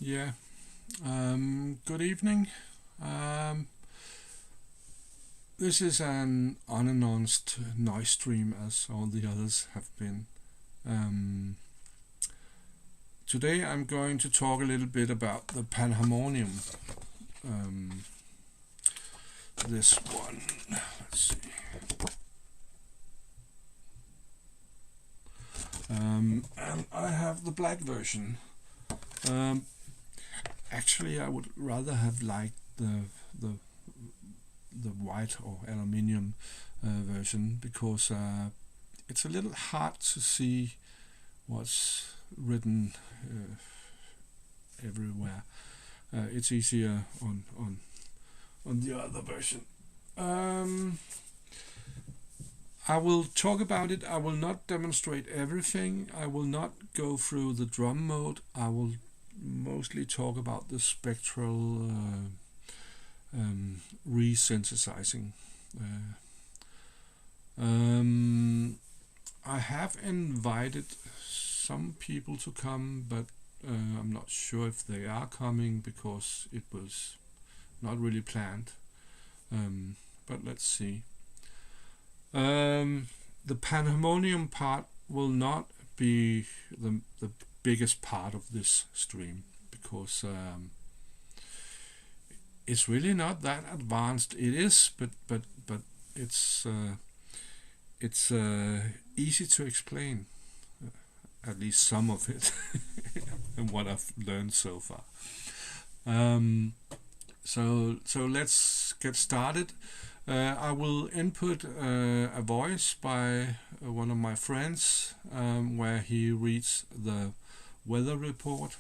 Yeah. Good evening. Um, this is an unannounced noise stream, as all the others have been. Um, Today I'm going to talk a little bit about the Panharmonium. This one. Let's see. And I have the black version. Actually, I would rather have liked the white or aluminium version, because it's a little hard to see what's written everywhere. It's easier on the other version. I will talk about it. I will not demonstrate everything. I will not go through the drum mode. I will mostly talk about the spectral resynthesizing. I have invited some people to come, but I'm not sure if they are coming, because it was not really planned. But let's see. The Panharmonium part will not be the biggest part of this stream, because it's really not that advanced. It is, but it's easy to explain, at least some of it, and what I've learned so far. So let's get started. I will input a voice by one of my friends, where he reads the weather report,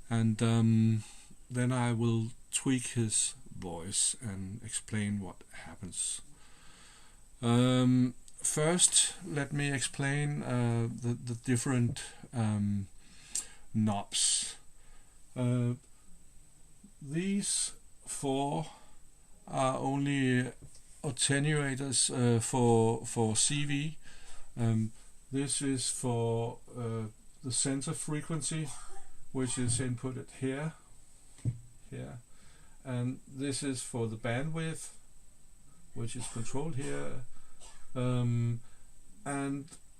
and then I will tweak his voice and explain what happens. First, let me explain the different knobs. These four are only attenuators for CV. This is for the center frequency, which is inputted here, and this is for the bandwidth, which is controlled here, and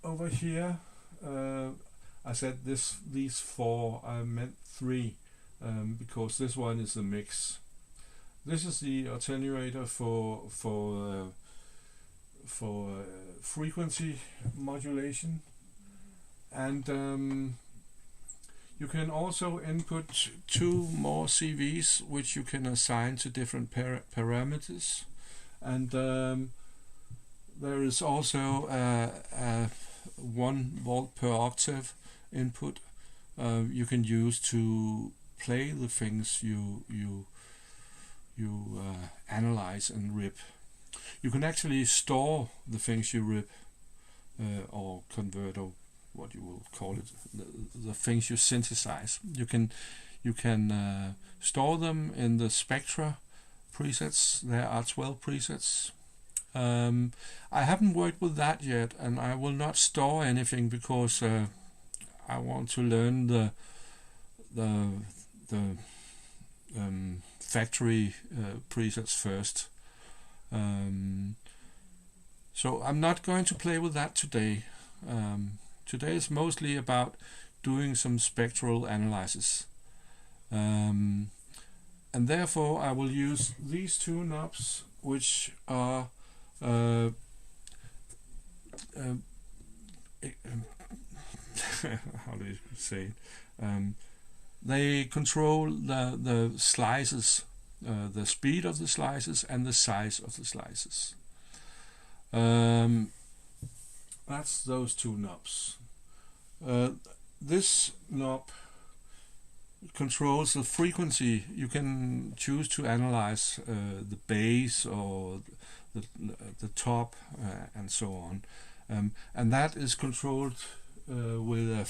over here, I said these four, I meant three, because this one is the mix. This is the attenuator for frequency modulation, and you can also input two more CVs, which you can assign to different parameters, and there is also a 1 volt per octave input you can use to play the things you analyze and rip. You can actually store the things you rip, or convert, or what you will call it, the things you synthesize. You can store them in the spectra presets. There are 12 presets. I haven't worked with that yet, and I will not store anything, because I want to learn the factory presets first. So I'm not going to play with that today. Today is mostly about doing some spectral analysis, and therefore I will use these two knobs, which are how do you say it? They control the slices, the speed of the slices and the size of the slices. That's those two knobs. This knob controls the frequency. You can choose to analyze the bass or the top, and so on, and that is controlled with a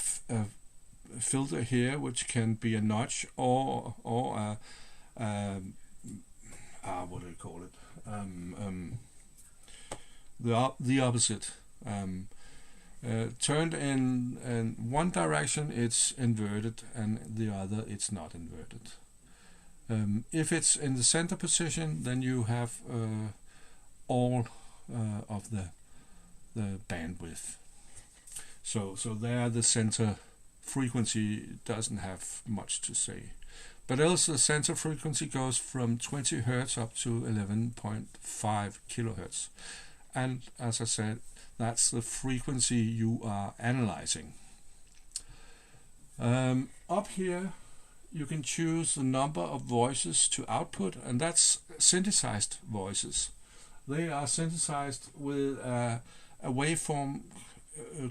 filter here, which can be a notch or a what do you call it? The opposite. turned in one direction, it's inverted, and the other, it's not inverted. If it's in the center position, then you have all of the bandwidth. So there the center frequency doesn't have much to say. But else the center frequency goes from 20 Hz up to 11.5 kHz. And as I said, that's the frequency you are analyzing. Up here you can choose the number of voices to output, and that's synthesized voices. They are synthesized with a waveform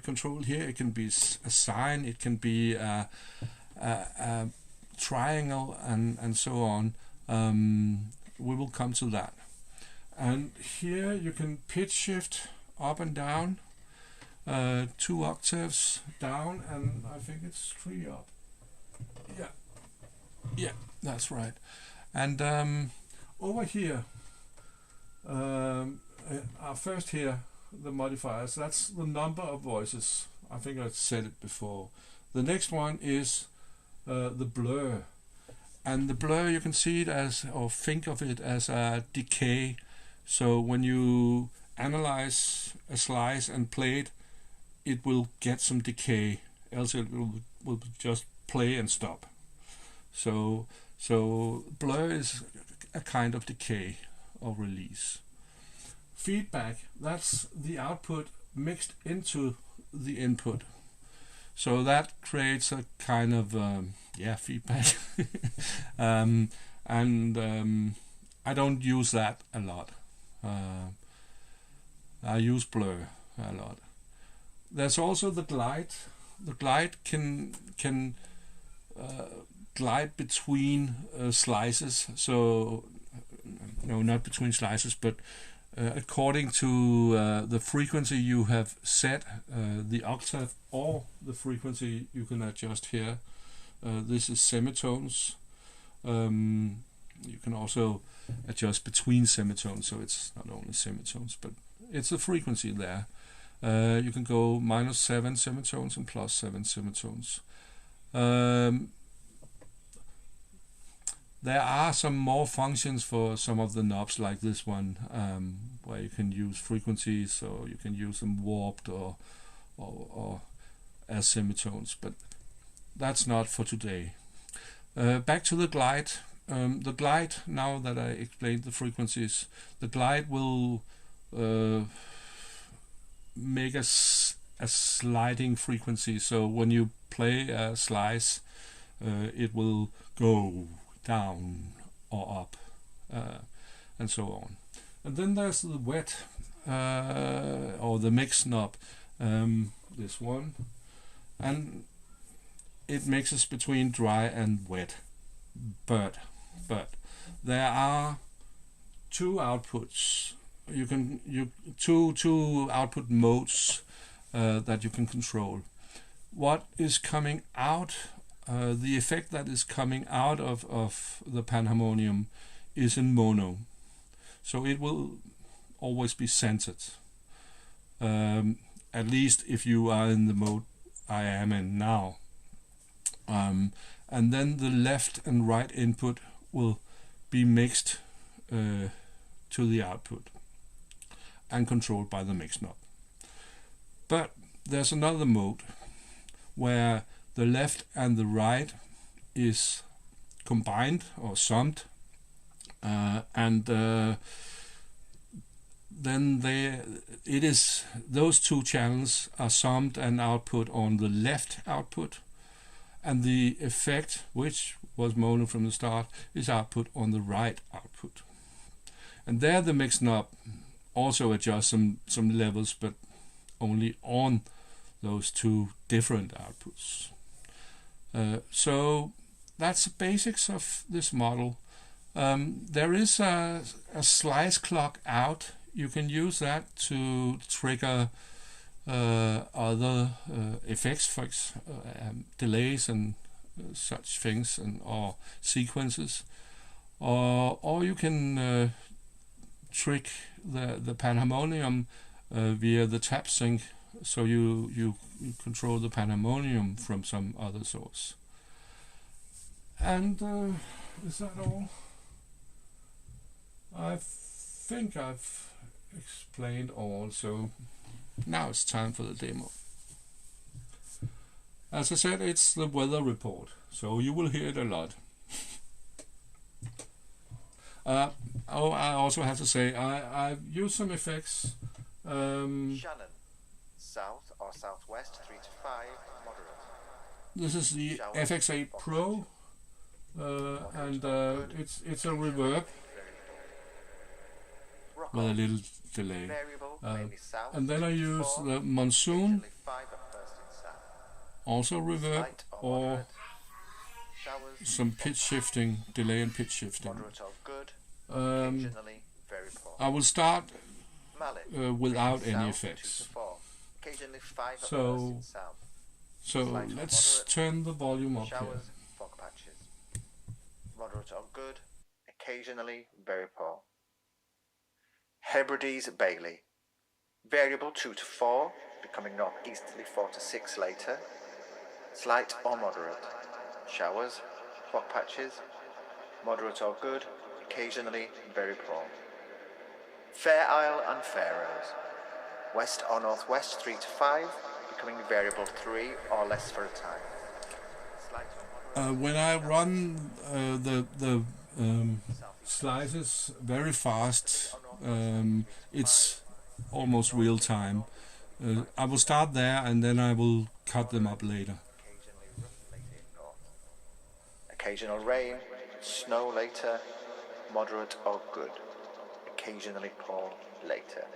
control here. It can be a sine, it can be a triangle, and so on. We will come to that. And here you can pitch shift up and down, 2 octaves down, and I think it's 3 up. Yeah, that's right. And over here, first here, the modifiers, that's the number of voices. I think I said it before. The next one is the blur. And the blur, you can see it as, or think of it as a decay. So when you analyze a slice and play it, it will get some decay, else it will just play and stop. So blur is a kind of decay or release. Feedback, that's the output mixed into the input. So that creates a kind of feedback. I don't use that a lot. I use blur a lot. There's also the glide. The glide can glide between slices. So no, not between slices, but according to the frequency you have set, the octave or the frequency you can adjust here. This is semitones. You can also adjust between semitones, so it's not only semitones, but it's the frequency there. You can go -7 semitones and +7 semitones. There are some more functions for some of the knobs, like this one, where you can use frequencies, or you can use them warped or as semitones, but that's not for today. Back to the glide. The glide, now that I explained the frequencies, the glide will make a sliding frequency. So when you play a slice, it will go down or up, and so on. And then there's the wet or the mix knob, this one, and it mixes between dry and wet. But there are two outputs. Two output modes that you can control. What is coming out, the effect that is coming out of the Panharmonium is in mono, so it will always be centered. At least if you are in the mode I am in now. And then the left and right input will be mixed to the output and controlled by the mix knob. But there's another mode where the left and the right is combined or summed, and then those two channels are summed and output on the left output, and the effect, which was mono from the start, is output on the right output. And there the mix knob also adjusts some levels, but only on those two different outputs. So that's the basics of this model. There is a slice clock out. You can use that to trigger other effects, for delays and such things, or sequences, or you can trick the Panharmonium via the tap sync so you control the panharmonium from some other source. And is that all? I think I've explained all, so now it's time for the demo. As I said, it's the weather report, so you will hear it a lot. I also have to say I've used some effects. Shannon, south or southwest 3 to 5, moderate. This is the FX8 Pro, and it's a reverb with a little delay. And then I use the Monsoon, also reverb, or some pitch shifting, delay and pitch shifting. I will start without any effects. So let's turn the volume up here. Moderate or good, occasionally very poor. Hebrides Bailey, variable 2 to 4, becoming northeasterly 4 to 6 later. Slight or moderate. Showers, fog patches, moderate or good, occasionally very poor. Fair Isle and Faroes, west or northwest 3 to 5, becoming variable 3 or less for a time. When I run the slices very fast, it's almost real time. I will start there and then I will cut them up later. Occasional rain, snow later, moderate or good, occasionally poor later.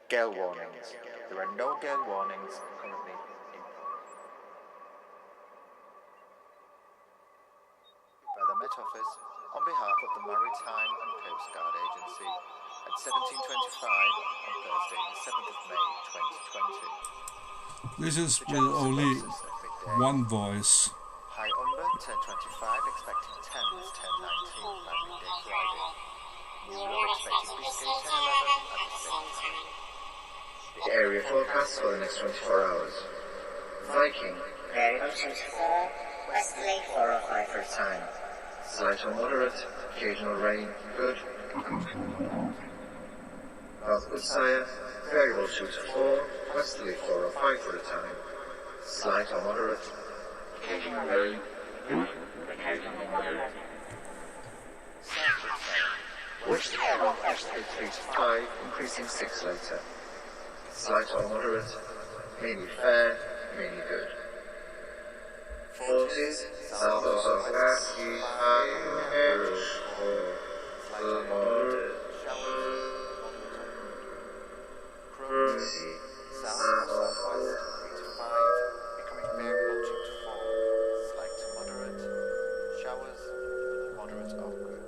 Gale warnings. There are no gale warnings currently in place. By the Met Office, on behalf of the Maritime and Coast Guard Agency, at 17:25 on Thursday, the 7th of May, 2020. This is with only one voice. High Umber, 10:25, expecting 10s, 10:19 by midday Friday. Low expecting Biscay, 10:11 at the same time. The area forecast for the next 24 hours. Viking, variable 2 to 4, westerly 4 or 5 for a time. Slight or moderate, occasional rain, good. North Woodsire, variable 2 to 4, westerly 4 or 5 for a time. Slight or moderate, occasional rain, good. Occasional moderate. South Woodsire, westerly northwesterly 3 to 5, increasing 6 later. Slight or moderate, mainly fair, mainly good. 40s, south or southwest, 5, slight or moderate, showers, Crows, south or southwest, 3 to 5, becoming variable 2 to 4, slight to moderate, showers, moderate or good.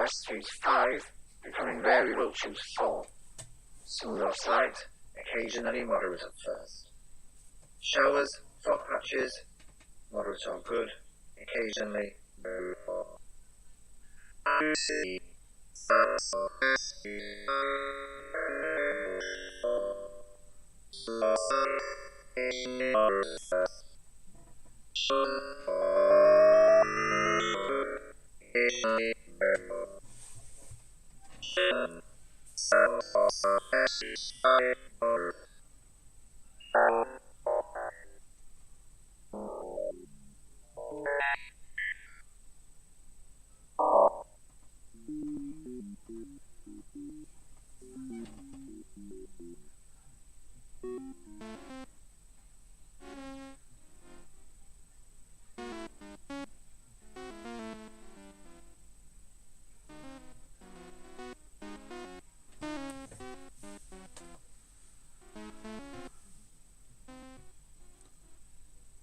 west 3 to 5, becoming variable 2 to 4. Smooth or slight, occasionally moderate at first. Showers, fog patches, moderate or good, occasionally very poor.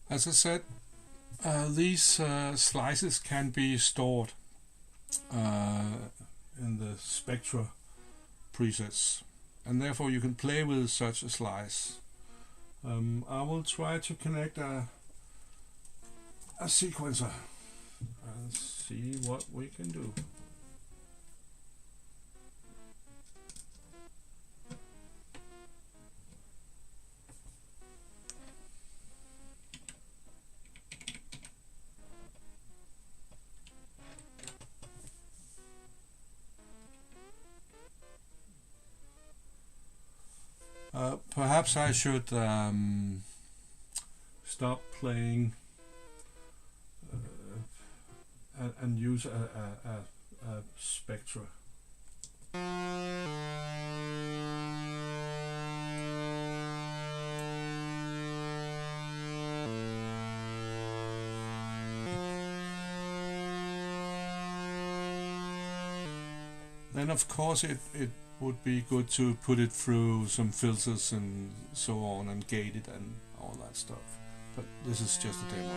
As I said, these slices can be stored in the spectra presets, and therefore you can play with such a slice. I will try to connect a sequencer and see what we can do. Perhaps I should stop playing and use a spectra. Then of course it would be good to put it through some filters and so on and gate it and all that stuff. But this is just a demo.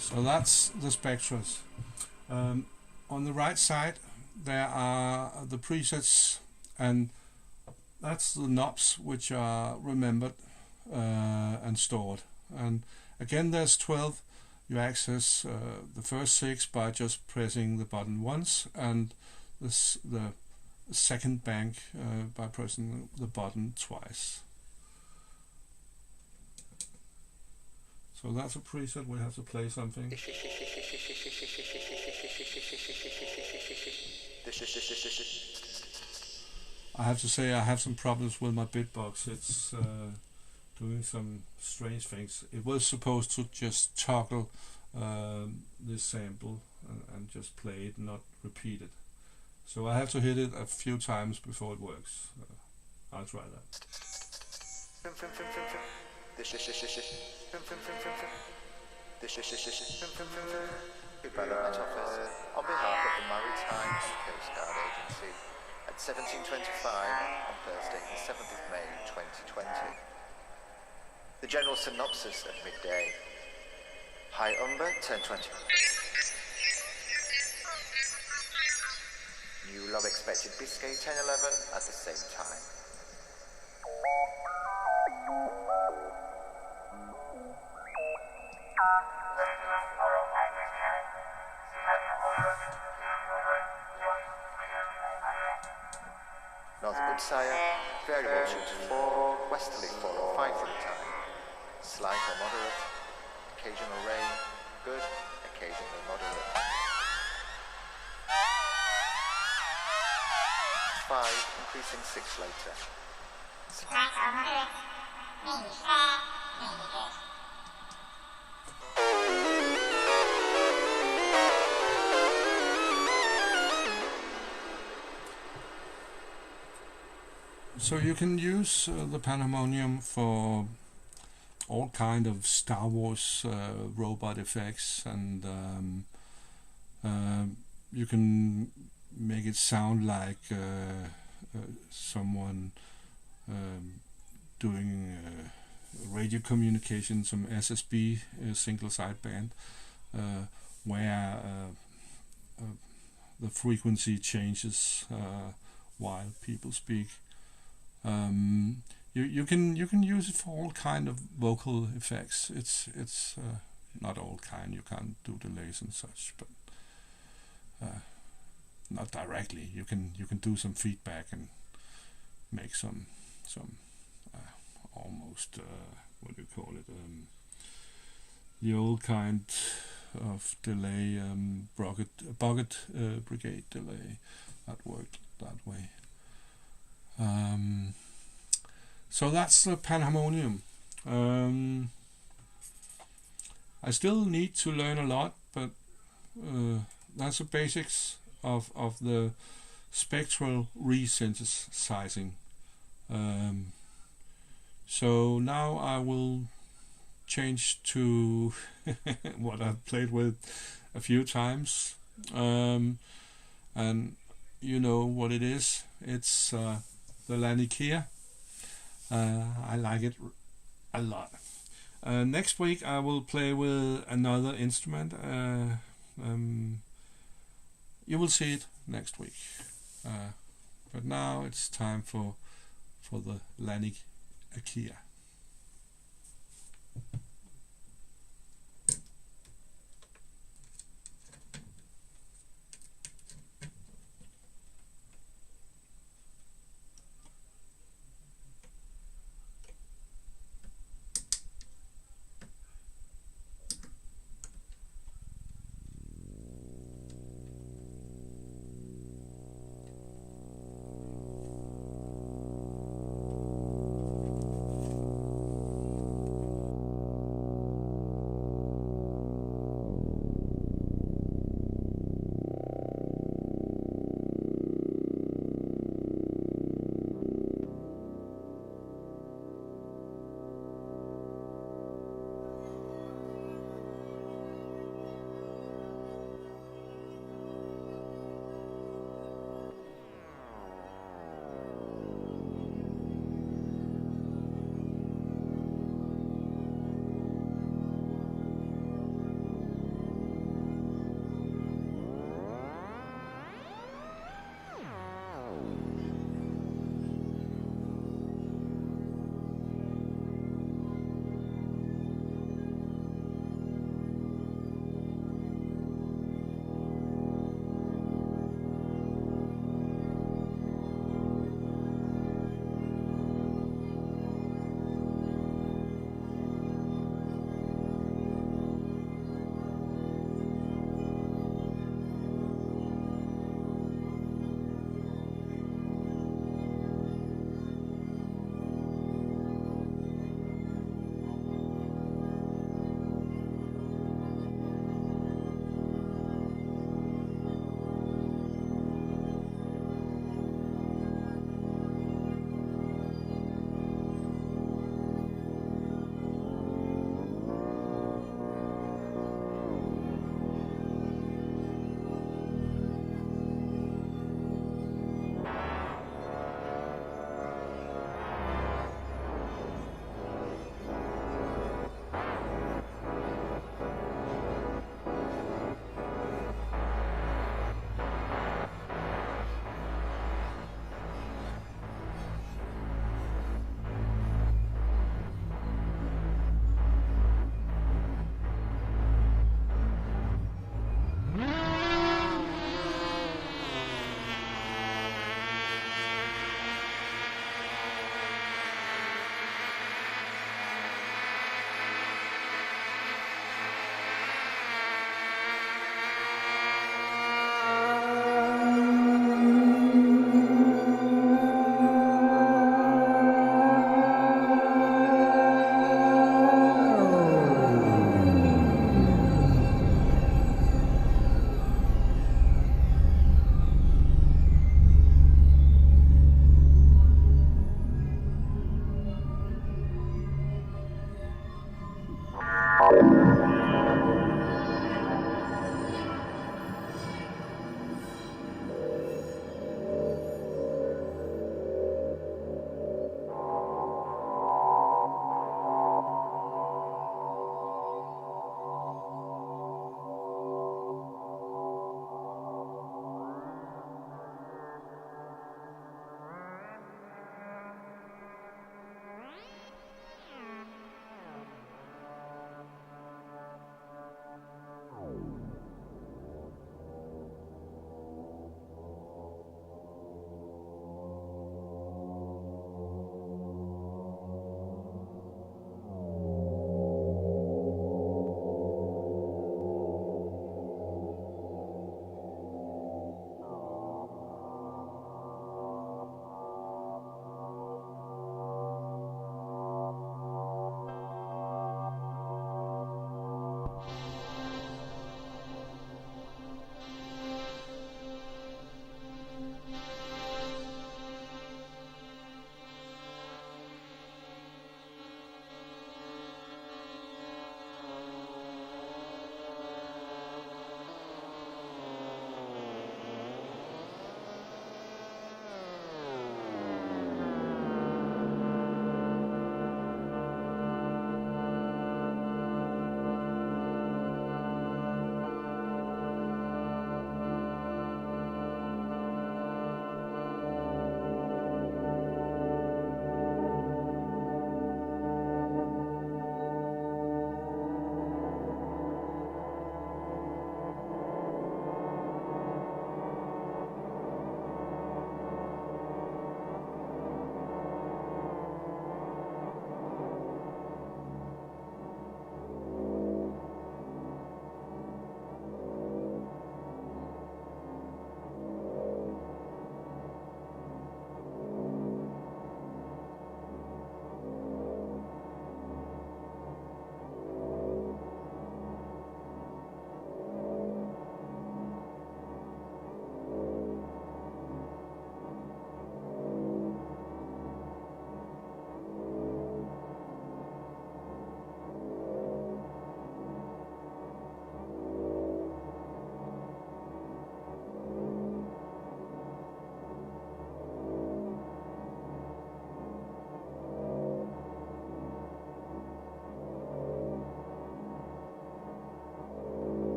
So that's the spectras. On the right side there are the presets, and that's the knobs which are remembered and stored. And again there's 12. You access the first 6 by just pressing the button once, and the second bank by pressing the button twice. So that's a preset. We have to play something. I have to say I have some problems with my bitbox. It's doing some strange things. It was supposed to just toggle this sample and just play it, not repeat it. So I have to hit it a few times before it works. I'll try that. Development Office on behalf of the Maritime and Coast Guard Agency at 1725 on Thursday the 7th of May 2020. The general synopsis at midday. High Umber 1020. New Love expected Biscay 1011 at the same time. North Woodsire, variable 2 to 4, westerly 4 or 5 for the time. Slight or moderate, occasional rain, good, occasionally moderate. 5, increasing 6 later. Slight or moderate, maybe fair, maybe good. So you can use the Panharmonium for all kind of Star Wars robot effects, and you can make it sound like someone doing radio communication, some SSB single sideband, where the frequency changes while people speak. You can use it for all kind of vocal effects. It's not all kind. You can't do delays and such, but not directly. You can do some feedback and make some almost what do you call it? The old kind of delay, bucket brigade delay that worked that way. So that's the Panharmonium. I still need to learn a lot, but that's the basics of the spectral resynthesizing. So now I will change to what I've played with a few times, and you know what it is. It's the Laniakea. I like it a lot. Next week I will play with another instrument. You will see it next week. But now it's time for the Laniakea.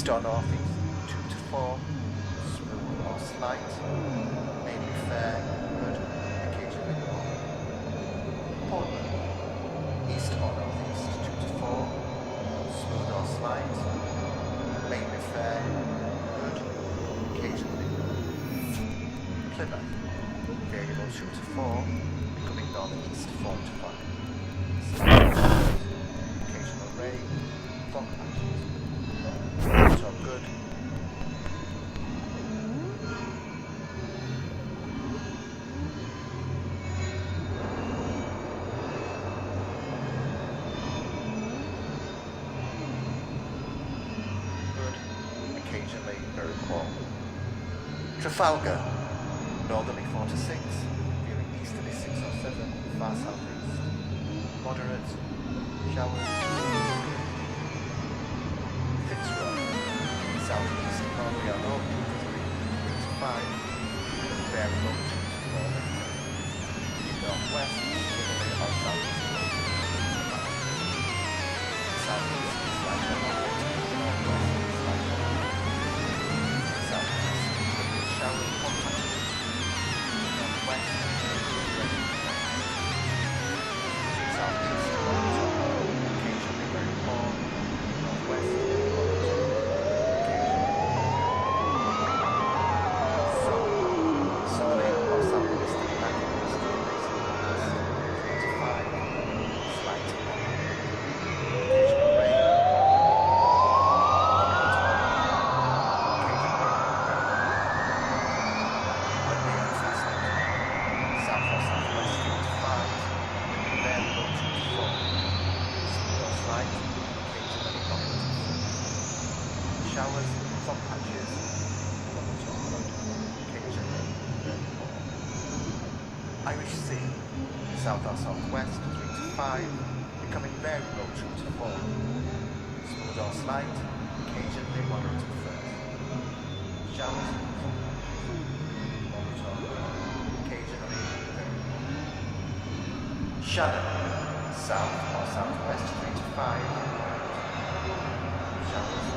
East or northeast, 2 to 4, smooth or slight, mainly fair, good, occasionally warm. Portland, east or northeast, 2 to 4, smooth or slight, mainly fair, good, occasionally warm. Plymouth, variable 2 to 4, becoming northeast 4 to 5. Slight occasional rain, fog patches. So good. Good. Occasionally very warm. Trafalgar, northerly 4 to 6, veering easterly 6 or 7, far southeast. Moderate showers. Fitzroy, southeast normally or northeast 3 to 5, variable 2 to 4 later. Northwest, southerly or southeast 5. Southeast, slight or moderate. Northwest, slight or moderate. Southeast, showers, fog patches. Northwest, rain. Southeast, occasionally very warm. Northwest, southerly or southwesterly landing easterly facing northwest, 3 to 5, slight warm. Occasional rain. Moderate or occasionally very warm. Windy and faster. South or southwest 3 to 5, variable 2 to 4. Smooth or slight, occasionally moderate. Showers, fog patches, moderate or good, occasionally very warm. Irish Sea, south or southwest 3 to 5, becoming variable 2 to 4. Smooth or slight, occasionally moderate at first. Showers, fog patches, moderate or good, occasionally very warm. Shannon, south or southwest 3 to 5, showers,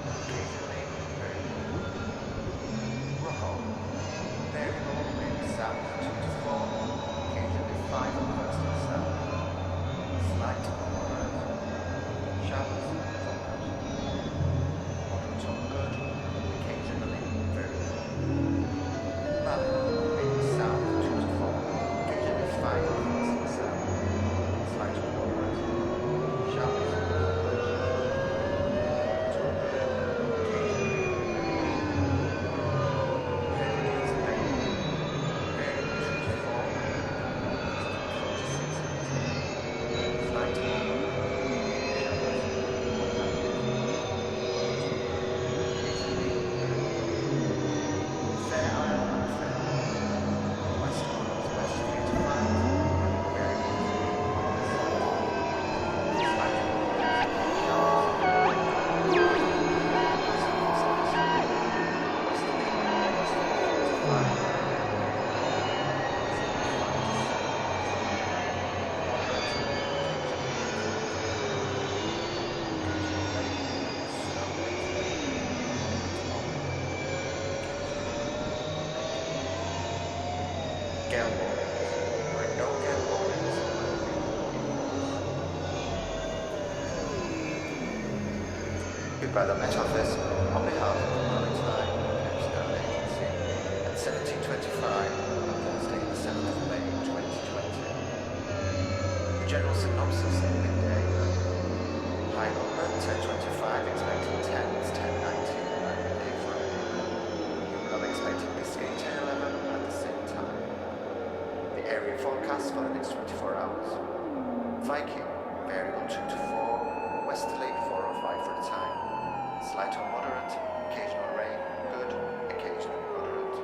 occasionally very warm. Rockall, variable wind south 2 to 4, occasionally 5 at first and south. Slight or moderate. Showers, fog patches. Moderate or good, occasionally very warm. Malin, wind south 2 to 4, occasionally 5 at first and south. Slight or moderate. Showers, moderate or good, occasionally very warm. Hebrides Bay, variable 2 to 4, easterly 4 to 6 slight or moderate. Showers, fog patches. Occasionally very warm. Fair Isle and Fair Isle, west or northwest 3 to 5, variable 3, slight or moderate. Gale warnings. There are no gale warnings. By the Met Office on behalf of the Maritime Coastguard Agency at 1725 on Thursday the 7th of May 2020. The general synopsis at midday. High number 1025 expecting 10s 1019 by midday Friday. I'm expecting Biscay 1011 at the same time. The area forecast for the next 24 hours. Viking, variable 2 to 4, westerly 4 or 5 for a time. Slight or moderate, occasional rain, good, occasionally moderate.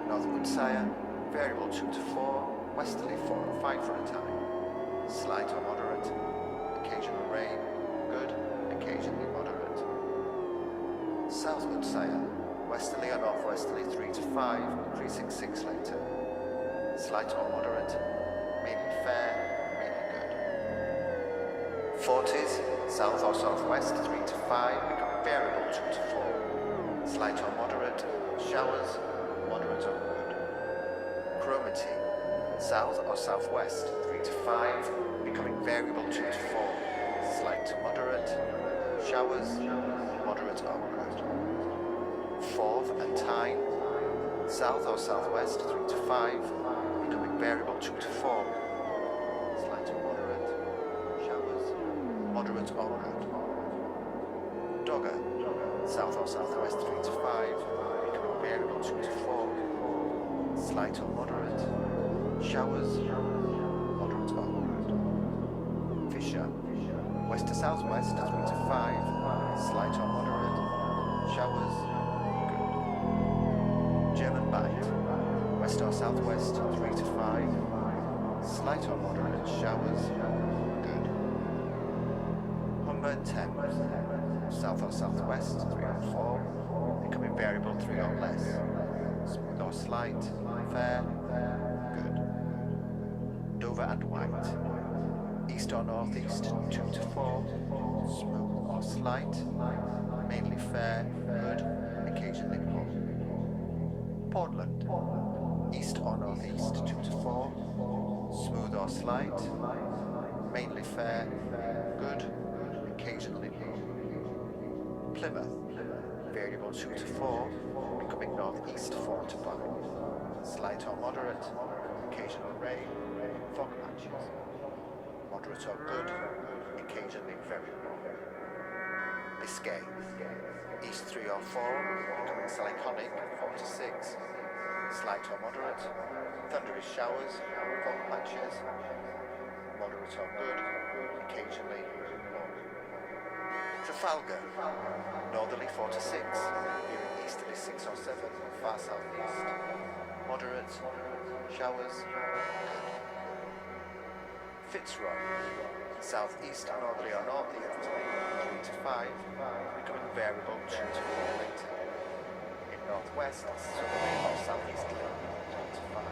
North Woodsire, variable 2 to 4, westerly 4 or 5 for a time. Slight or moderate, occasional rain, good, occasionally moderate. South Woodsire, westerly or northwesterly 3 to 5, increasing 6 later. Slight or moderate, mainly fair, mainly good. 40s, south or southwest 3 to 5, becoming variable 2 to 4. Slight or moderate, showers, moderate or good. Chromaty, south or southwest 3 to 5, becoming variable 2 to 4. Slight to moderate, showers, moderate or good. Fourth and Tyne, south or southwest 3 to 5, becoming variable 2 to 4. Slight or moderate, showers, moderate or good. Dogger, south or southwest 3 to 5, becoming variable 2 to 4. Slight or moderate, showers, moderate or good. Fisher, west to southwest 3 to 5, slight or moderate, showers, good. German Bight, west or southwest 3 to 5, slight or moderate, showers, good. Humber and Thames, south or southwest 3 or 4, becoming variable 3 or less, smooth or slight, fair, good. Dover and White, east or northeast 2 to 4, smooth or slight, mainly fair, good, occasionally poor. Portland, east or northeast 2 to 4, smooth or slight, mainly fair, good, occasionally poor. Plymouth, variable 2 to 4, becoming northeast 4 to 5, slight or moderate, occasional rain, fog patches. Moderate or good, occasionally very warm. Biscay, east 3 or 4, becoming cyclonic 4 to 6, slight or moderate, thundery showers, fog patches, moderate or good, occasionally warm. Trafalgar, northerly 4 to 6, veering easterly 6 or 7, far southeast, moderate, showers, good. Fitzroy, southeast, northerly or northeast, 3 to 5, becoming variable 2 to 4 later. In northwest, southerly or southeasterly, 3 to 5.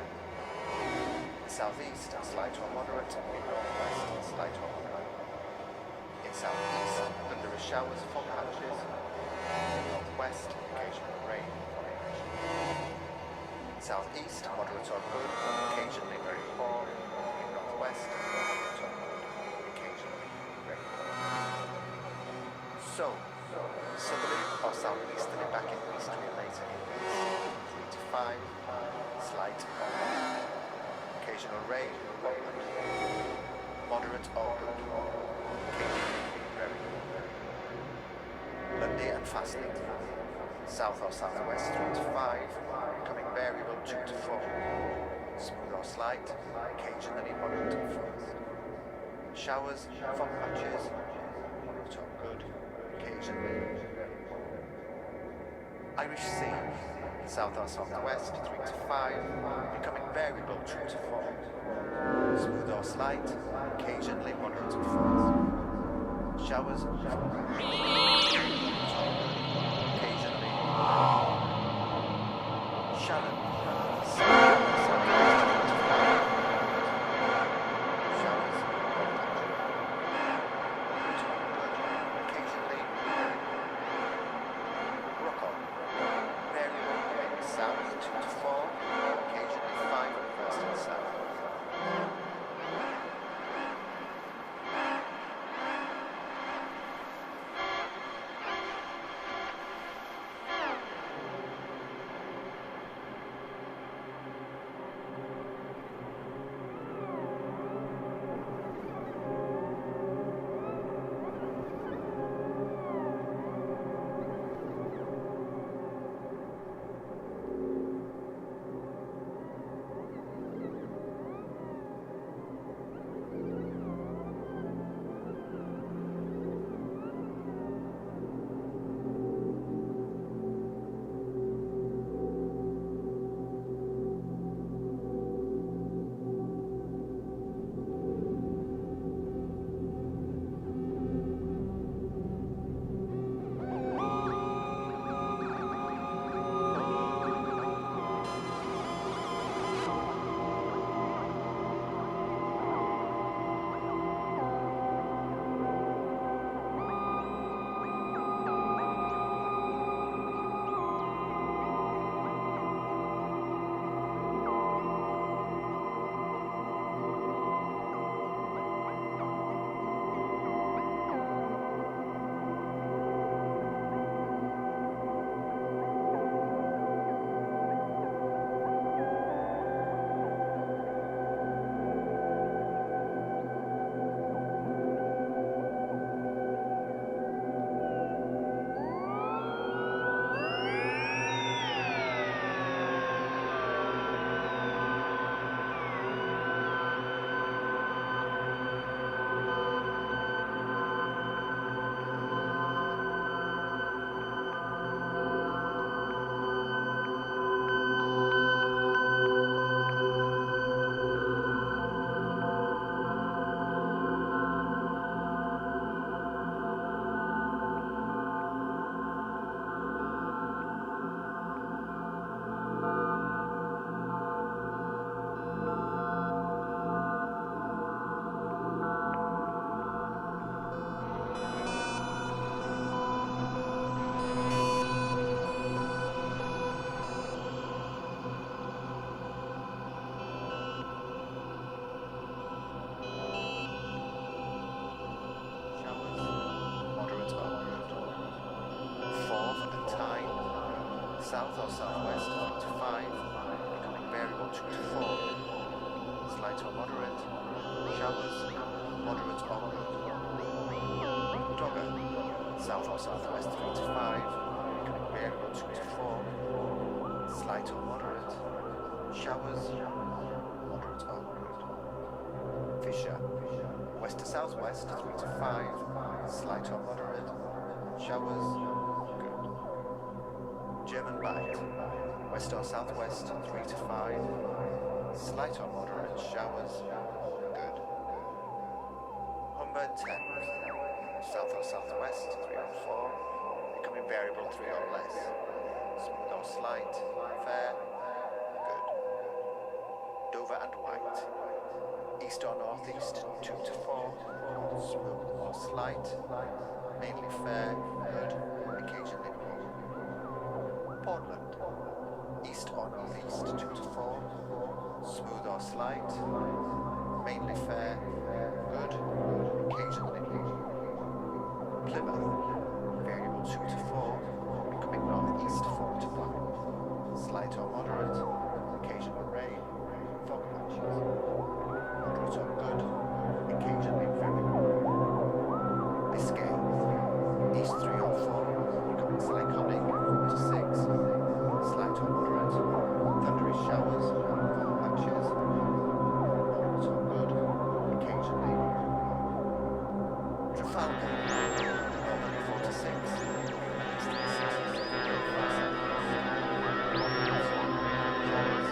In southeast, slight or moderate. In northwest, slight or moderate. In southeast, thundery showers, fog patches. In northwest, occasional rain, fog patches. In southeast, moderate or good, occasionally very poor. In northwest, moderate or good, occasionally very poor. So, southerly or southeasterly back in easterly later in east, 3 to 5, slight or moderate. Occasional rain, fog patches. Moderate or good, occasionally very good. Lundy and Fastnet, south or southwest 3 to 5, becoming variable 2 to 4, smooth or slight, occasionally moderate at first. Showers, fog patches, moderate or good, occasionally very poor. Irish Sea, south or southwest 3 to 5, becoming variable 2 to 4, smooth or slight, occasionally moderate at first. Showers, fog patches, occasionally Shannon, south or southwest 3 to 5, showers, fog patches, moderate or good, occasionally Rockall, variable mainly south 2 to 4, occasionally 5 at first and south. southwest 3 to 5, becoming variable 2 to 4. Slight or moderate. Showers, moderate or good. Dogger, south or southwest 3 to 5, becoming variable 2 to 4. Slight or moderate. Showers, moderate or good. Fisher, west to southwest 3 to 5, slight or moderate. Showers, good. German Bight, west or southwest 3 to 5, slight or moderate. Showers, good. Humber 10, south or southwest 3 or 4, becoming variable 3 or less. Smooth or slight, fair, good. Dover and White, east or northeast 2 to 4, smooth or slight, mainly fair, good, occasionally poor. Portland, east or northeast 2 to 4, smooth or slight, mainly fair, good, occasionally poor. Plymouth, variable 2 to 4, becoming northeast 4 to 5, slight or moderate, occasional rain, fog patches. Moderate or good, occasionally very good. Biscay, east 3 or 4, becoming cyclonic 4 to 6, slight or moderate, thundery showers, fog patches. Moderate or good, occasionally. Trafalgar, northerly 4 to 6, easterly 6 to 5, moderate, showers.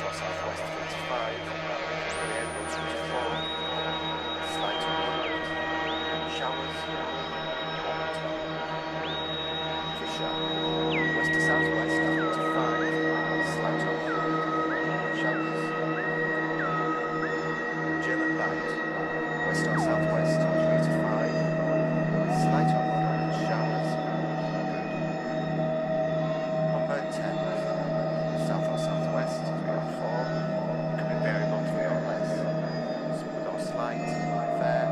or southwest 3 to 5, variable 2 to 4, slight or moderate, showers, warm to Fisher, west to southwest 3 to 5, slight or moderate, showers. German Bight, west or southwest 3 to 5, slight or moderate, showers. Humber 10, south or southwest 3 or 4, can be variable 3 or less, smooth or slight, fair,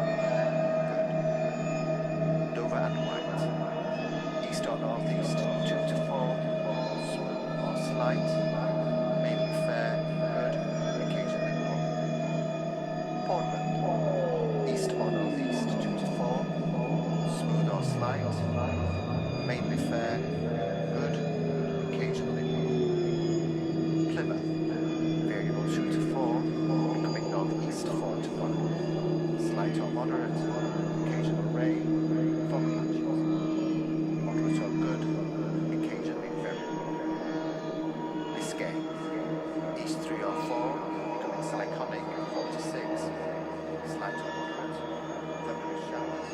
good. Dover and White, east or northeast 2 to 4, smooth or slight, mainly fair, good, occasionally warm. Portland, east or northeast 2 to 4, smooth or slight, mainly fair, good, occasionally warm. Plymouth, variable 2 to 4, becoming northeast 4 to 1, slight or moderate, occasional rain, fog patches, moderate or good, occasionally very warm. Biscay, east 3 or 4, becoming cyclonic 4 to 6, slight or moderate, thunderous showers.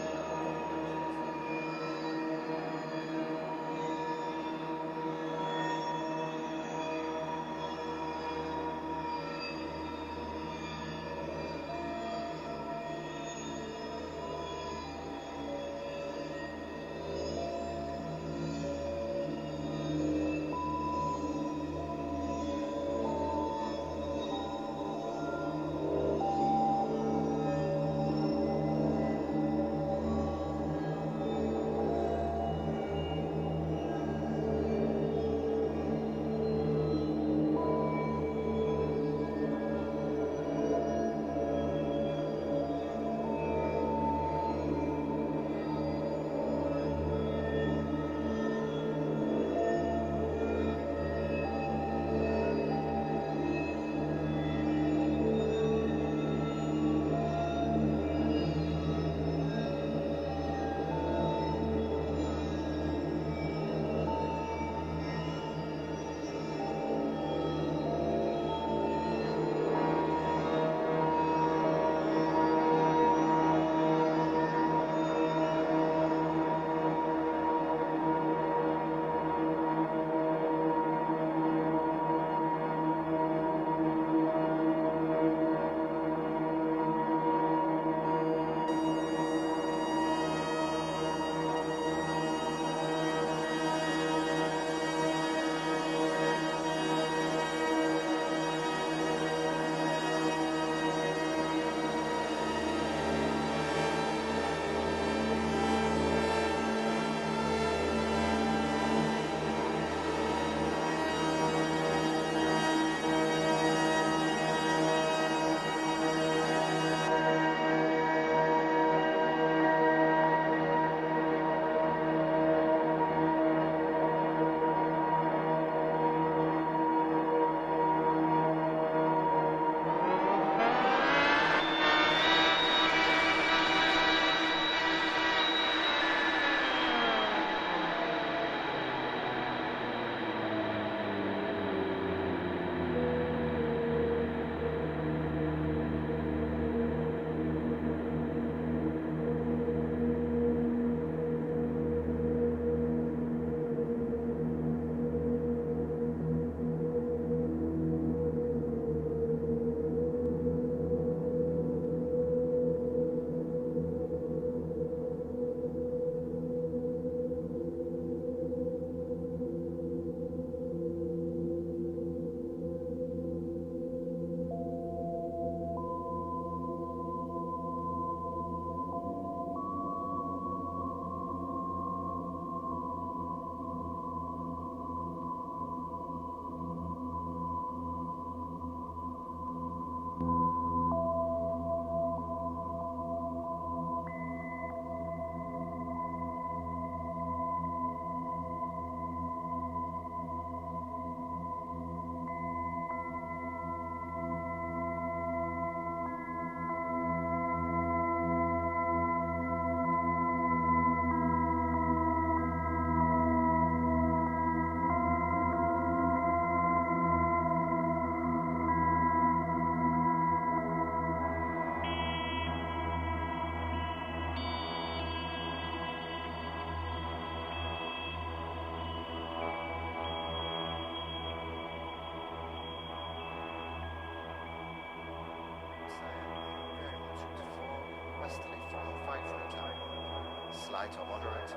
slight or moderate,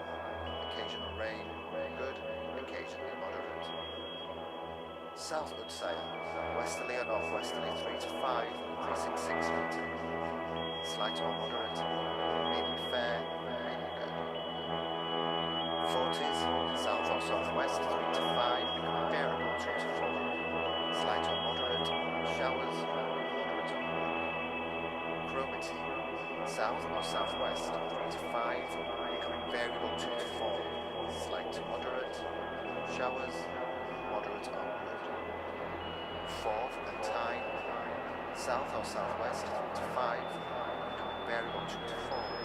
occasional rain, good, occasionally moderate. Southward sail, westerly or northwesterly 3 to 5, 366 meter. Slight or moderate, mainly fair, mainly good. 40s, south or southwest 3 to 5, becoming variable 2 to 4. Slight or moderate, showers, moderate or moderate. Chromity, south or southwest 3 to 5, becoming variable 2 to 4. Slight to moderate, showers, moderate or good. Fourth and time, south or southwest 3 to 5, becoming variable 2 to 4.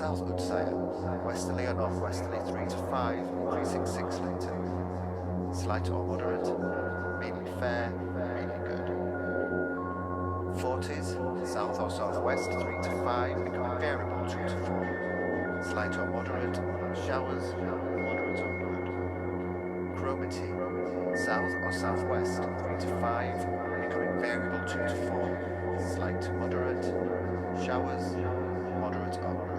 South Utsaya, westerly or northwesterly 3 to 5, increasing 6 later. Slight or moderate, mainly fair, mainly good. 40s, south or southwest 3 to 5, becoming variable 2 to 4. Slight or moderate, showers, moderate or good. Chromity, south or southwest 3 to 5, becoming variable 2 to 4. Slight to moderate, showers, moderate or good.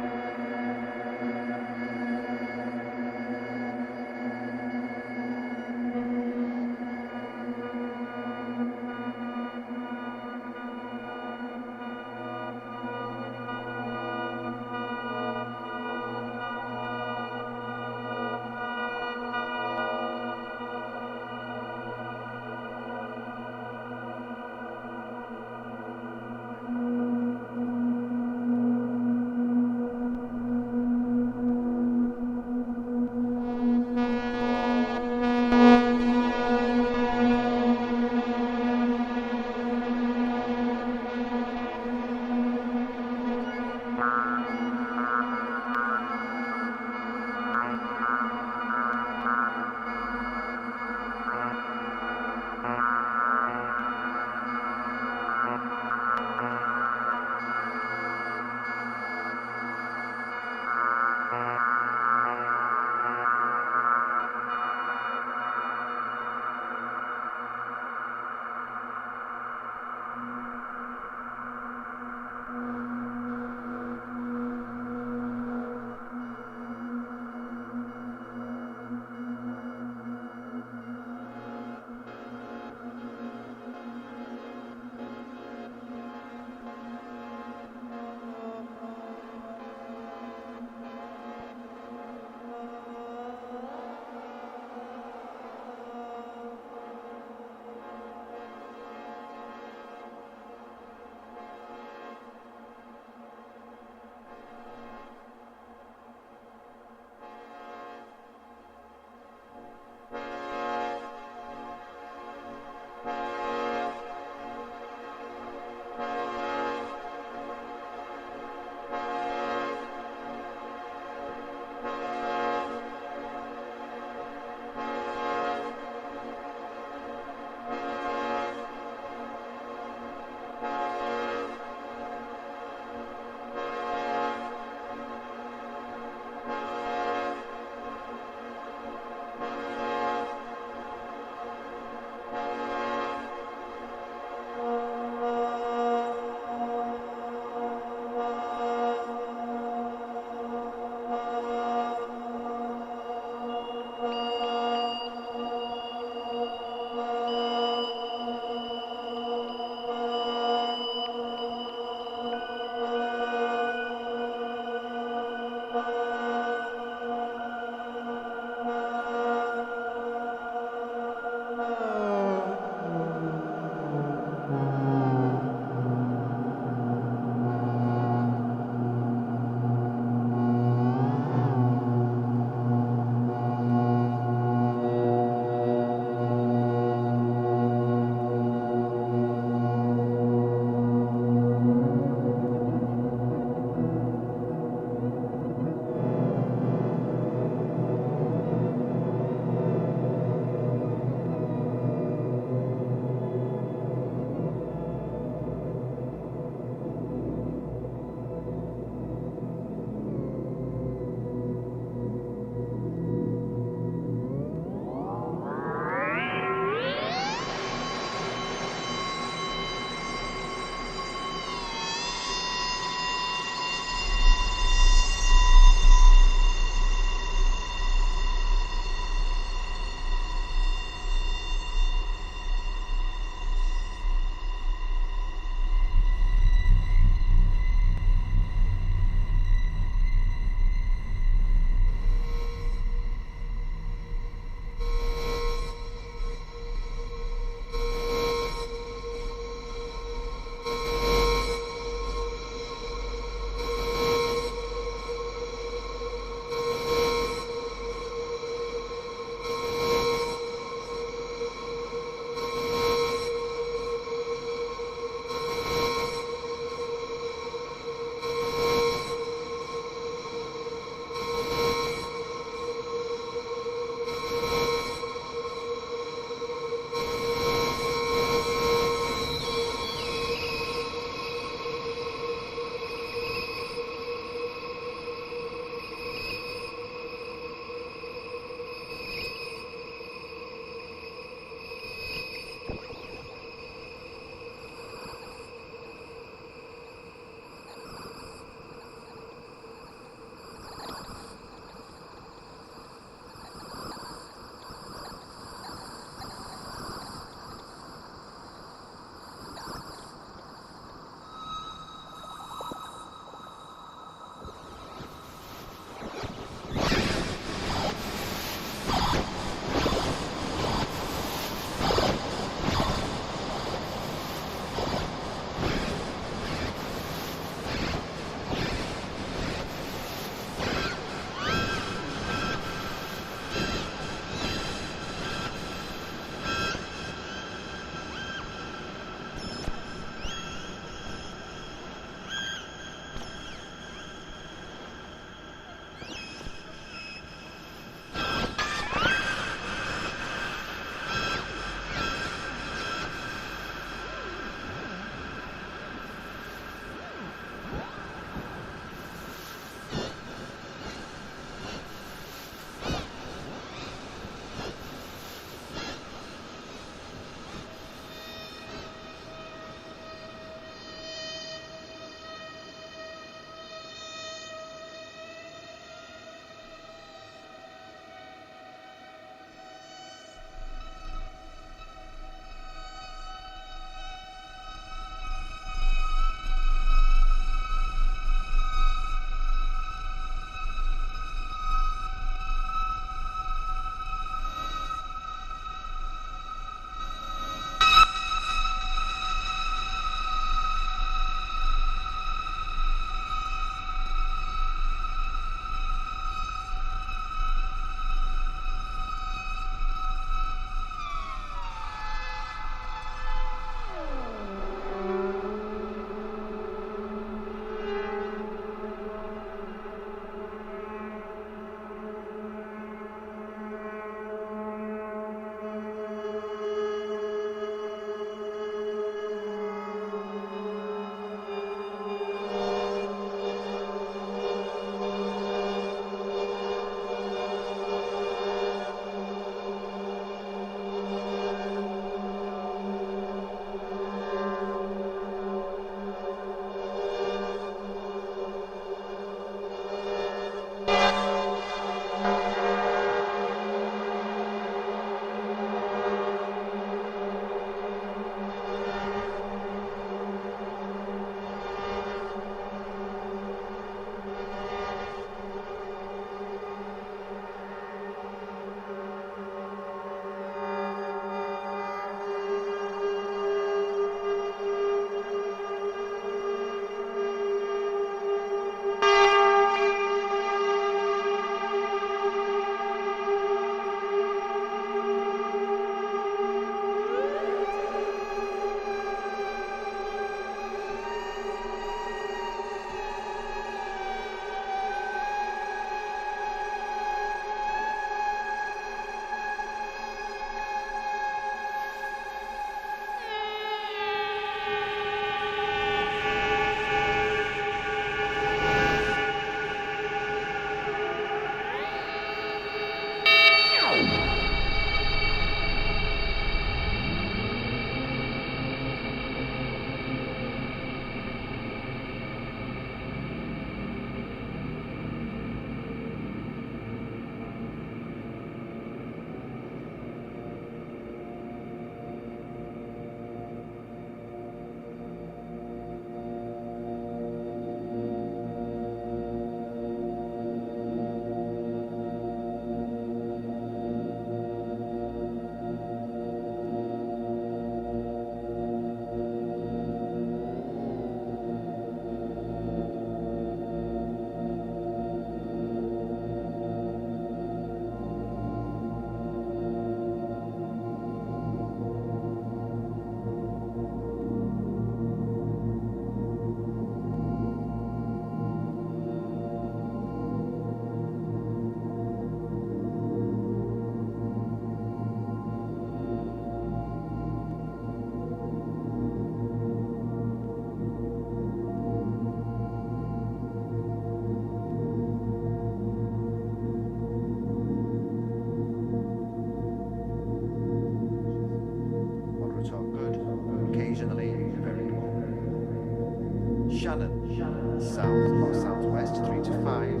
south or southwest 3 to 5.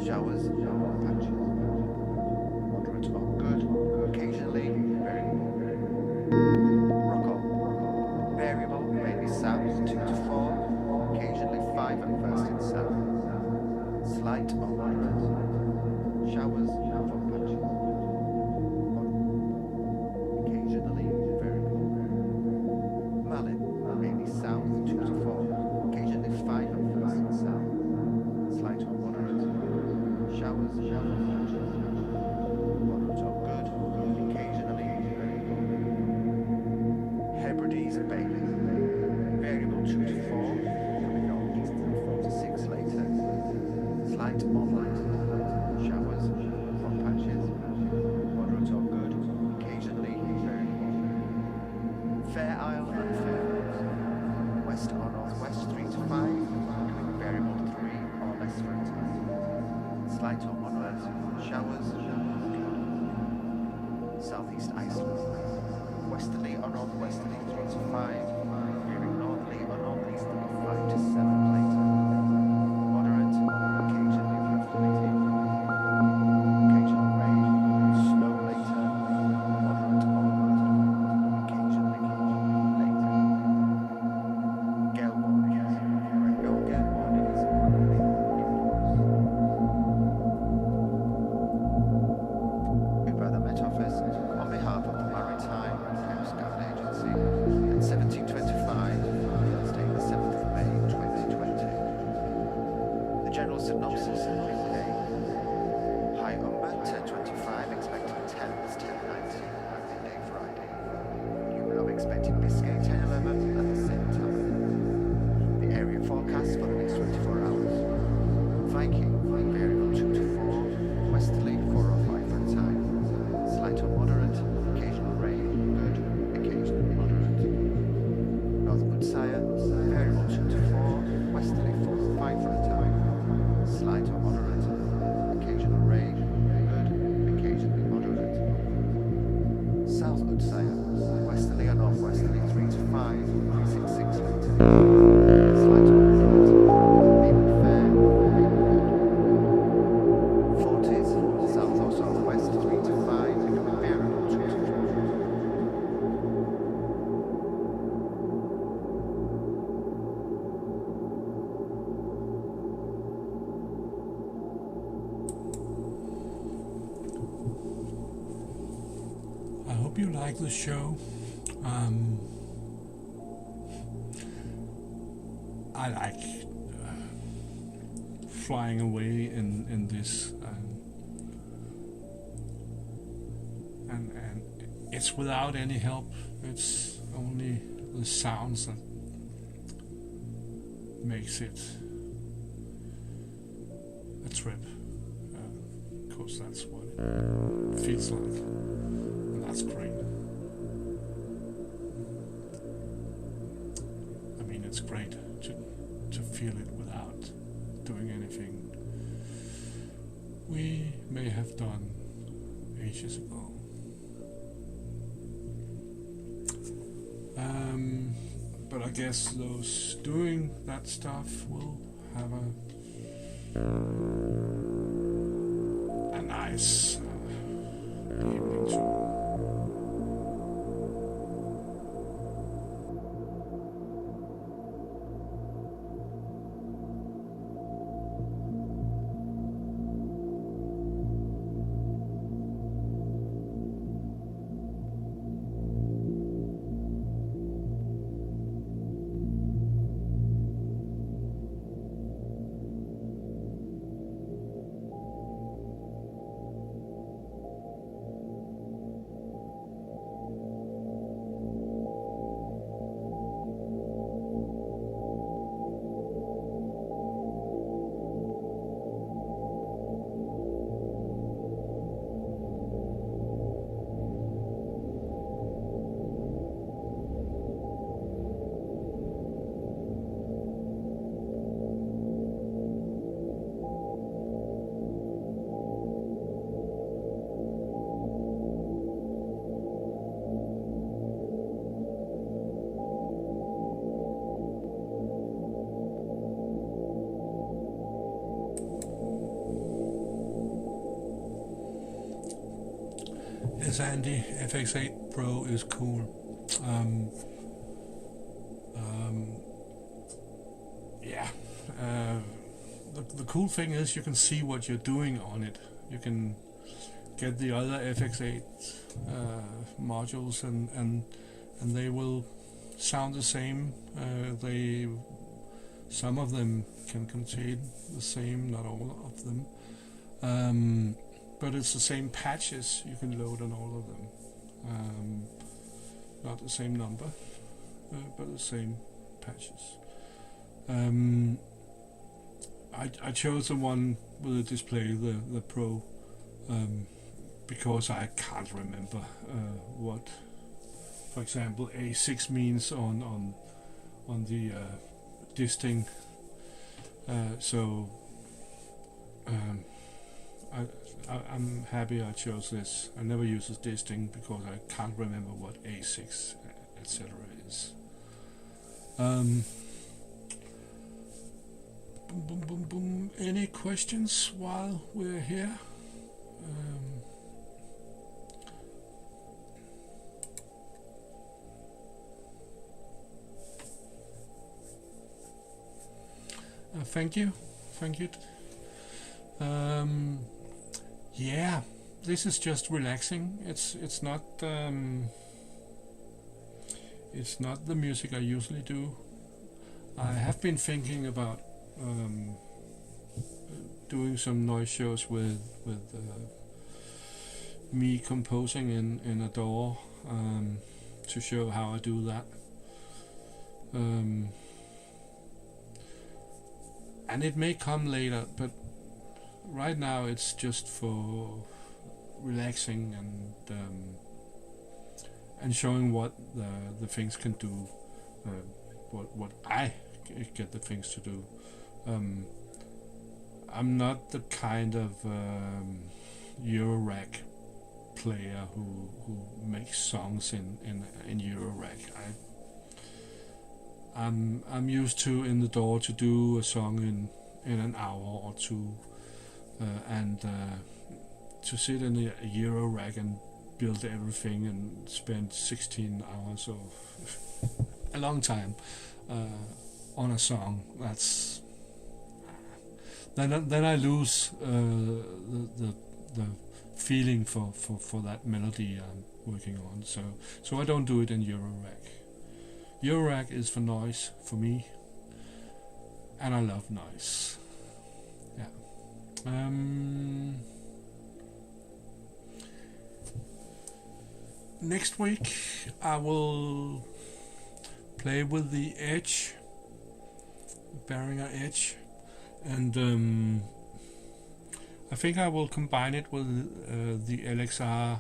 Showers, patches. Moderate or good, occasionally variable. Rock-on. Variable, mainly south 2 to 4, occasionally 5 at first in south. Slight or moderate. Showers, fog patches. Occasionally variable. Malin, mainly south 2 to 4, occasionally 5 at first in south. Slight or moderate. Showers, fog patches. Moderate or good, occasionally variable. Hebrides Bailey, variable 2 to 4, coming northeasterly 4 to 6 later. Slight or light. Showers, fog patches. Moderate or good, occasionally variable. Fair Isle and Fairfields, west or northwest 3 to 5, coming variable 3 or less for a time. Slight or moderate. Showers, good. Southeast Iceland, westerly or northwesterly 3 to 5, veering northerly or northeasterly 5 to 7 later. Moderate, occasionally precipitating. Occasional rain, snow later. Moderate or light, occasionally later. Gale warnings. There are no gale warnings currently in by the Met Office on behalf of the Maritime and Coast Guard Agency at 1725, Thursday the 7th of May 2020. The general synopsis in midday. High Umber 1025 expecting 10s 1090 at midday Friday. New Low expecting Biscay 1011 at the same time. The area forecast for the next 24 hours. Viking variable 2 to 4, westerly 4 or 5 for a time. Slight or moderate, occasional rain, good, occasionally moderate. North Woodsire, variable 2 to 4, westerly 4 or 5 for a time. Slight or moderate, occasional rain, good, occasionally moderate. South Woodsire, westerly or northwesterly 3 to 5, 366 later. Slight or moderate, mainly fair, mainly good. 40s, south or southwest 3 to 5, becoming variable 2 to 4. I hope you like the show. I like flying away in this, and it's without any help. It's only the sounds that makes it a trip. Of course, that's what it feels like, and that's great. I mean, it's great to feel it without doing anything we may have done ages ago. But I guess those doing that stuff will have a nice evening too. Yes, Andy, FX8 Pro is cool. Yeah. The cool thing is you can see what you're doing on it. You can get the other FX8 modules and they will sound the same. Some of them can contain the same, not all of them. But it's the same patches you can load on all of them. Not the same number, but the same patches. I chose the one with the display, the Pro, because I can't remember what, for example, A6 means on the disting. I'm happy I chose this. I never use this disting because I can't remember what A6 etc. is. Boom, boom, boom, boom. Any questions while we're here? Thank you. Yeah, this is just relaxing. It's not the music I usually do. I have been thinking about doing some noise shows with me composing in a DAW to show how I do that. And it may come later, but right now it's just for relaxing and showing what the things can do, what I get the things to do. I'm not the kind of Eurorack player who makes songs in Eurorack. I'm used to in the DAW to do a song in an hour or two, and to sit in a Eurorack and build everything and spend 16 hours or a long time on a song. That's then I lose the feeling for that melody I'm working on. So I don't do it in Eurorack. Eurorack is for noise for me, and I love noise. Yeah. Next week I will play with the Edge, Behringer Edge, and I think I will combine it with the LXR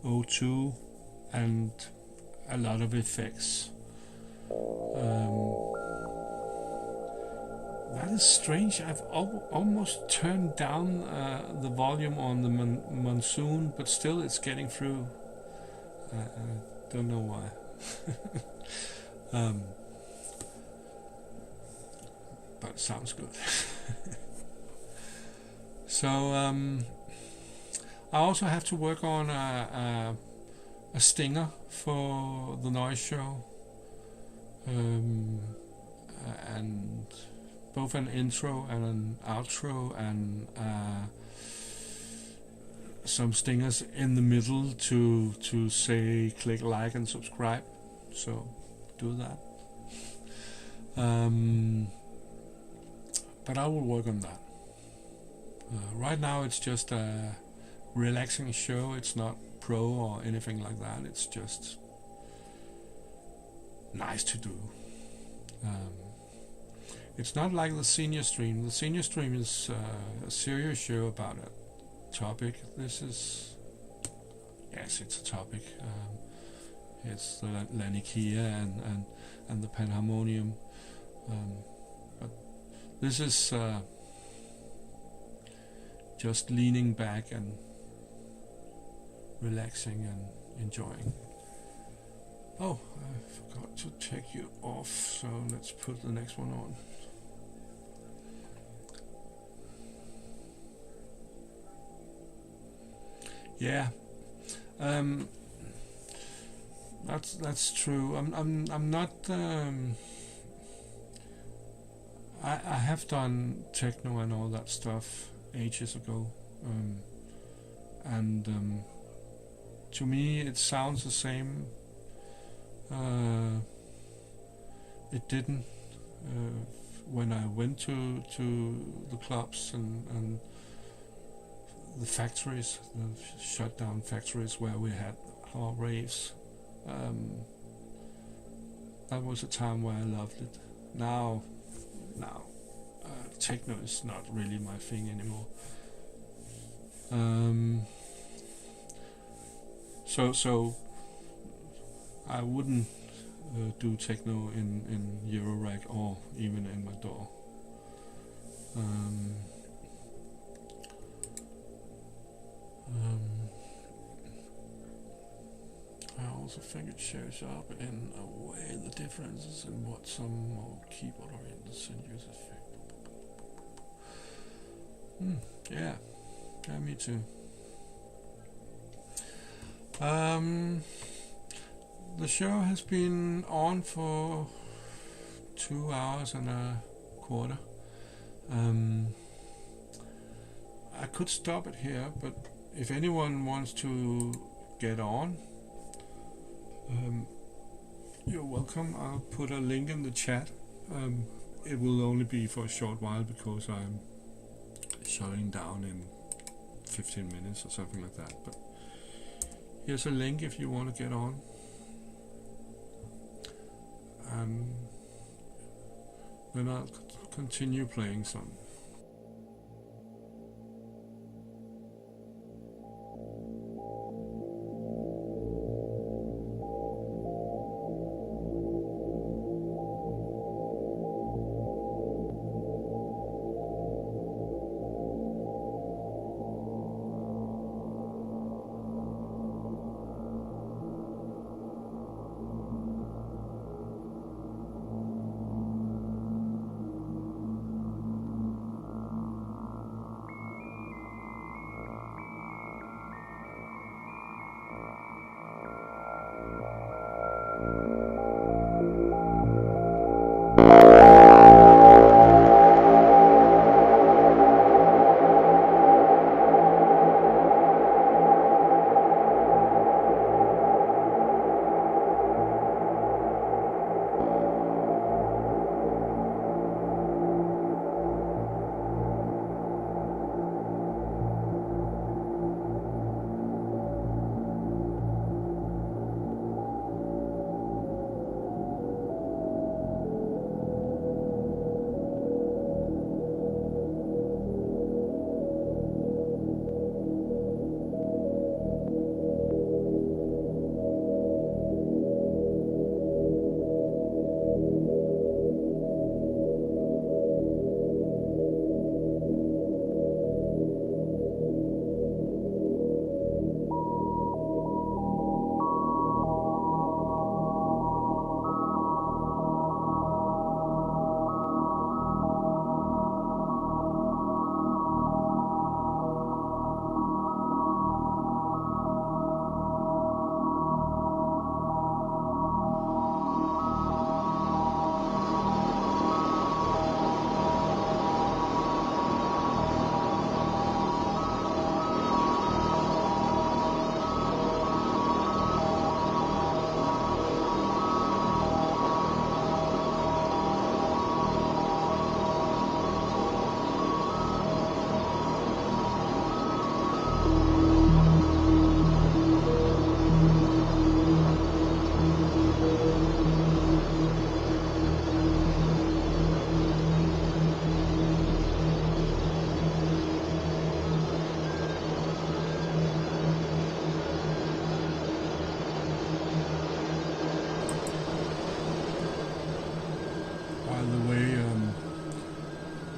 02 and a lot of effects. That is strange. I've almost turned down the volume on the monsoon, but still it's getting through. I don't know why. But it sounds good. So I also have to work on a stinger for the noise show. And both an intro and an outro and some stingers in the middle to say click like and subscribe, so do that. But I will work on that. Right now it's just a relaxing show. It's not pro or anything like that. It's just nice to do. It's not like the senior stream. The senior stream is a serious show about a topic. This is, yes, it's a topic. It's the Laniakea and the Panharmonium. But this is just leaning back and relaxing and enjoying. Oh, I forgot to take you off, so let's put the next one on. Yeah, Um, that's true. I'm not. I have done techno and all that stuff ages ago, and to me it sounds the same. It didn't when I went to the clubs and the factories, the shut down factories where we had our raves. That was a time where I loved it. Now, techno is not really my thing anymore. So I wouldn't do techno in Eurorack or even in my door. I also think it shows up in a way the differences in what some more keyboard oriented synth use effect. Yeah, me too. The show has been on for 2 hours and a quarter. I could stop it here, but if anyone wants to get on, you're welcome. I'll put a link in the chat. It will only be for a short while because I'm shutting down in 15 minutes or something like that. But here's a link if you want to get on. Then I'll continue playing some.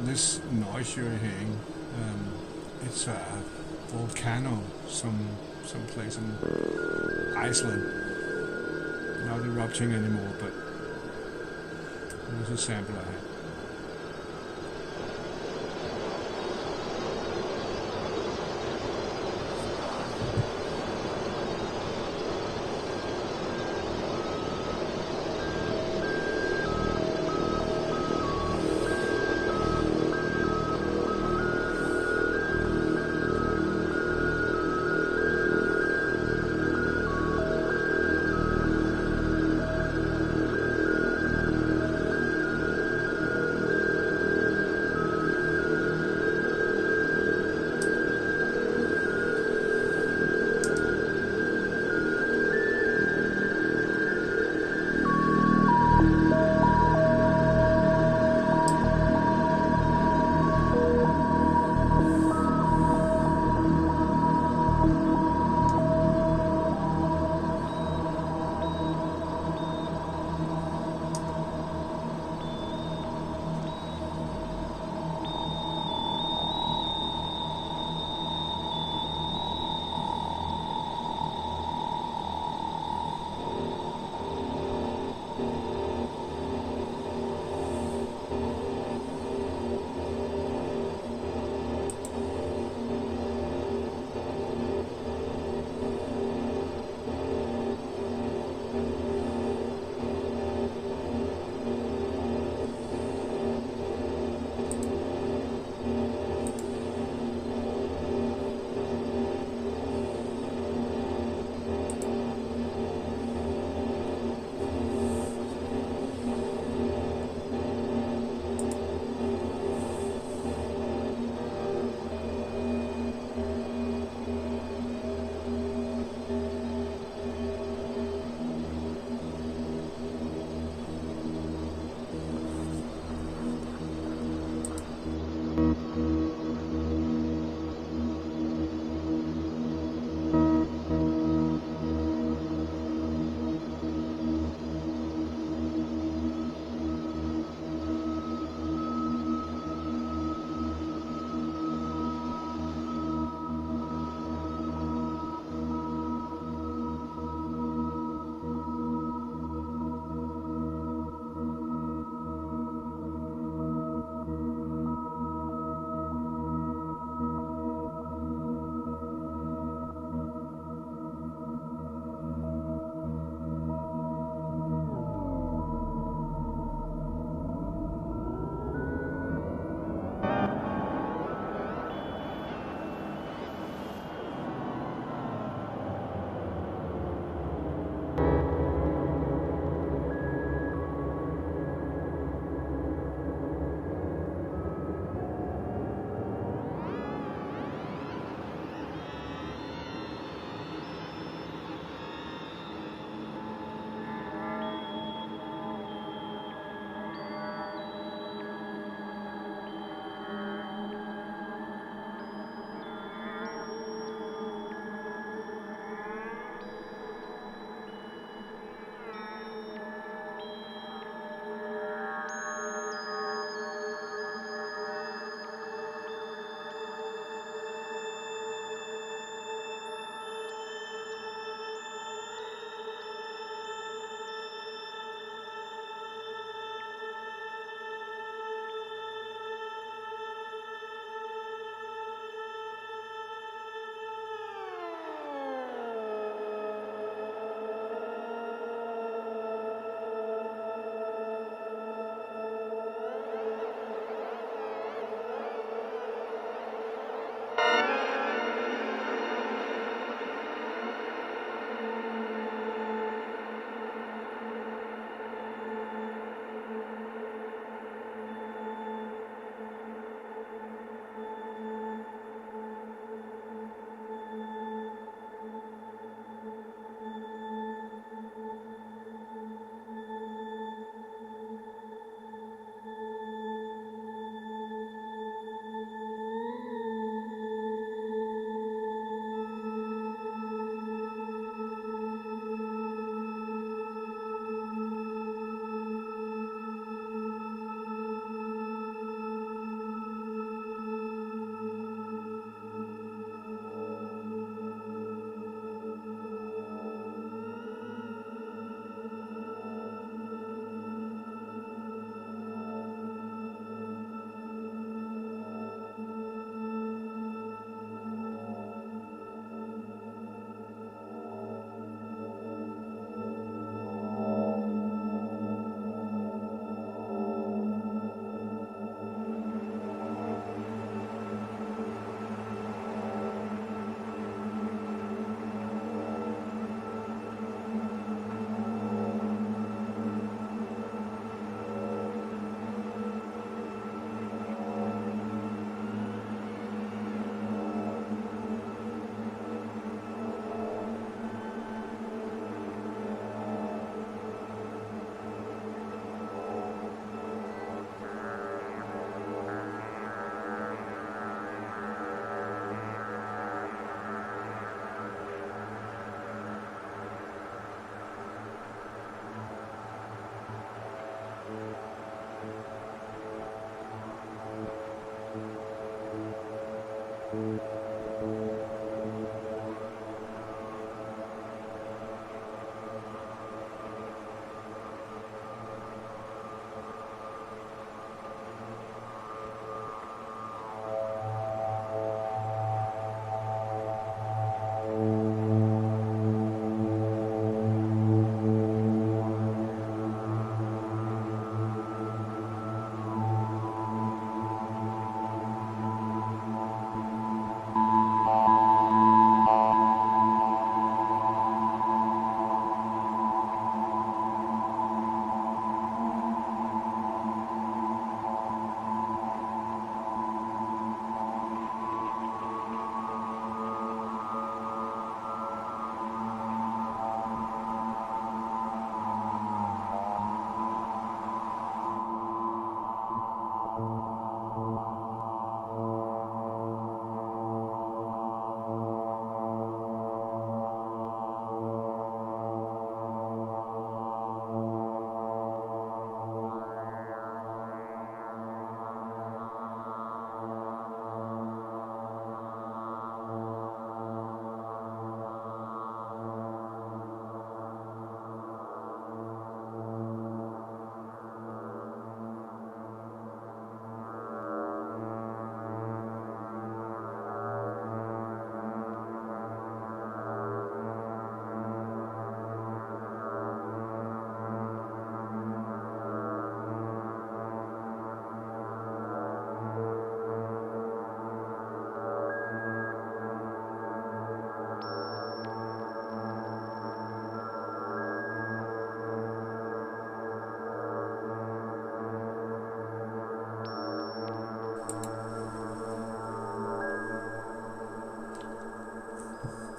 This noise you're hearing, it's a volcano someplace in Iceland. Not erupting anymore, but it was a sample I had.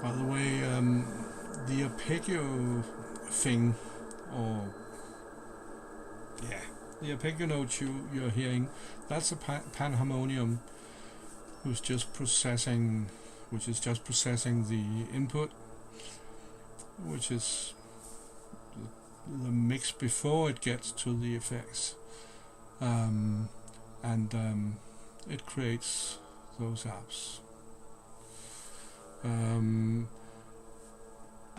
By the way, the arpeggio thing, or yeah, the arpeggio note you're hearing, that's a panharmonium, which is just processing the input, which is the mix before it gets to the effects, and it creates those apps.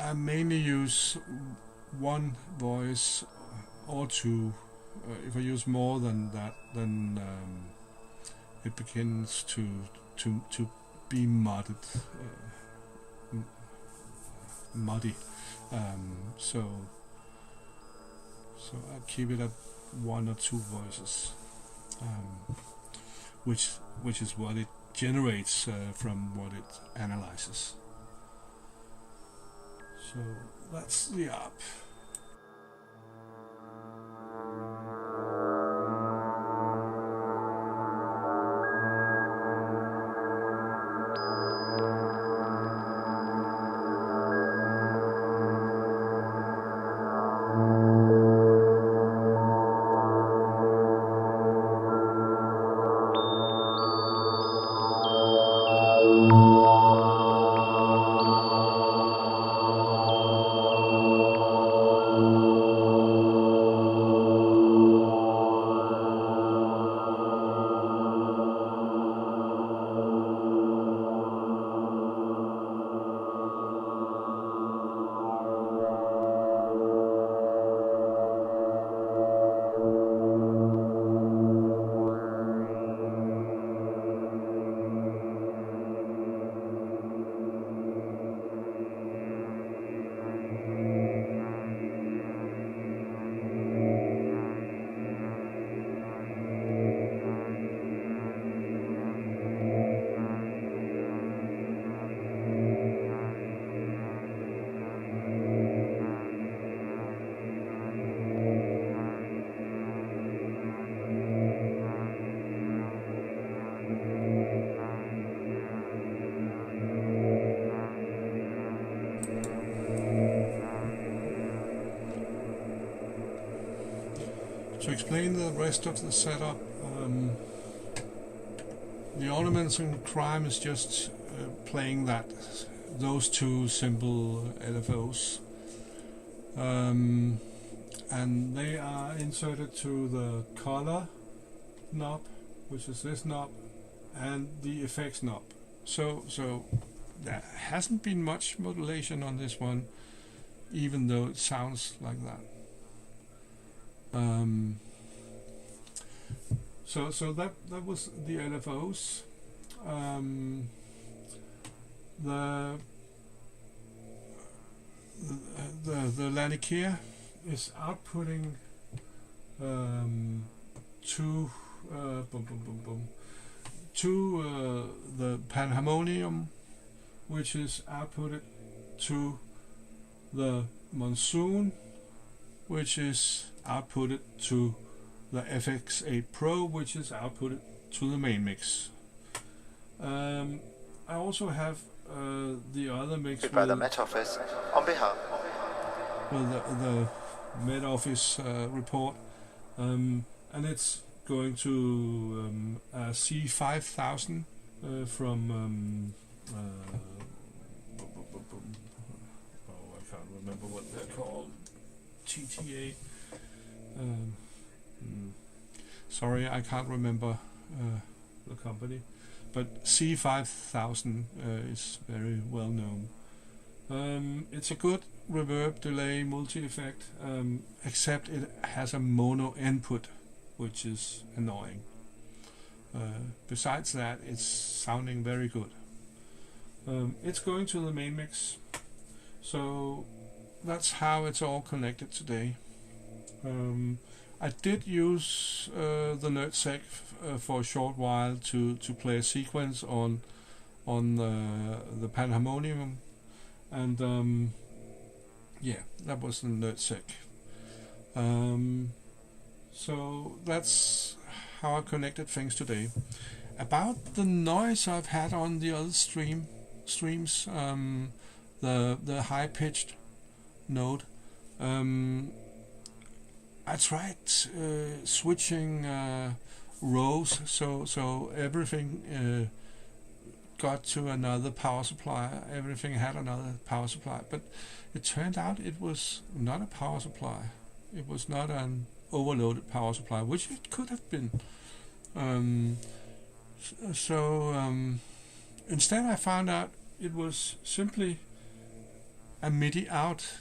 I mainly use one voice or two. If I use more than that, then it begins to be muddy. So I keep it at one or two voices, which is what it generates from what it analyzes. So that's the app. To explain the rest of the setup, the ornaments and crime is just playing those two simple LFOs, and they are inserted to the color knob, which is this knob, and the effects knob. So there hasn't been much modulation on this one, even though it sounds like that. So that was the LFOs. The Laniakea is outputting to the Panharmonium, which is outputted to the Monsoon, which is outputted to the FX8 Pro, which is outputted to the main mix. I also have the other mix by the Met Office on behalf the Met Office report, and it's going to C5000 from I can't remember what they're called. TTA. Sorry, I can't remember the company, but C5000 is very well known. It's a good reverb delay multi-effect, except it has a mono input, which is annoying. Besides that, it's sounding very good. It's going to the main mix, so that's how it's all connected today. I did use the NerdSec for a short while to play a sequence on the Panharmonium, and yeah, that was the NerdSec. So that's how I connected things today. About the noise I've had on the other stream, streams, the high pitched note. I tried switching rows, so everything got to another power supply. Everything had another power supply, but it turned out it was not a power supply. It was not an overloaded power supply, which it could have been. Instead, I found out it was simply a MIDI out.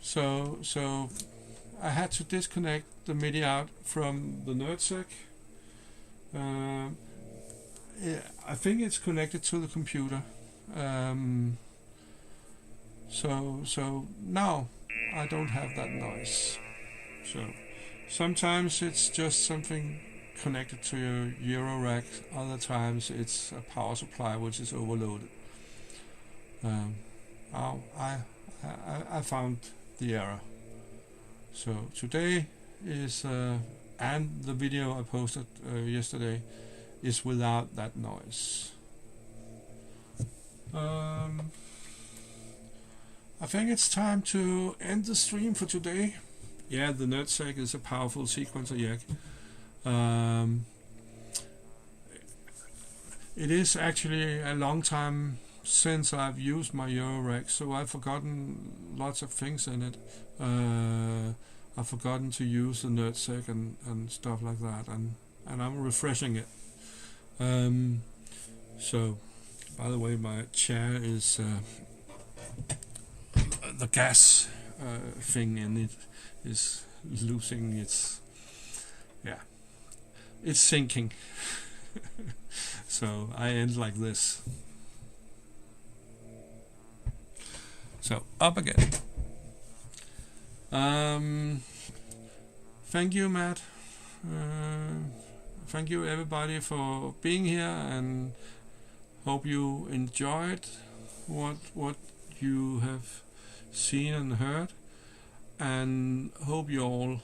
So I had to disconnect the MIDI out from the NerdSec. I think it's connected to the computer. So now I don't have that noise. So sometimes it's just something connected to your Euro rack. Other times it's a power supply which is overloaded. I found the error. So today is and the video I posted yesterday is without that noise. I think it's time to end the stream for today. Yeah, the NerdSec is a powerful sequencer jack. It is actually a long time since I've used my Eurorack, so I've forgotten lots of things in it. I've forgotten to use the NerdSec and stuff like that, and I'm refreshing it. So, by the way, my chair is the gas thing in it is losing its, it's sinking. So I end like this. So up again. Thank you, Matt. Thank you everybody for being here, and hope you enjoyed what you have seen and heard, and hope you all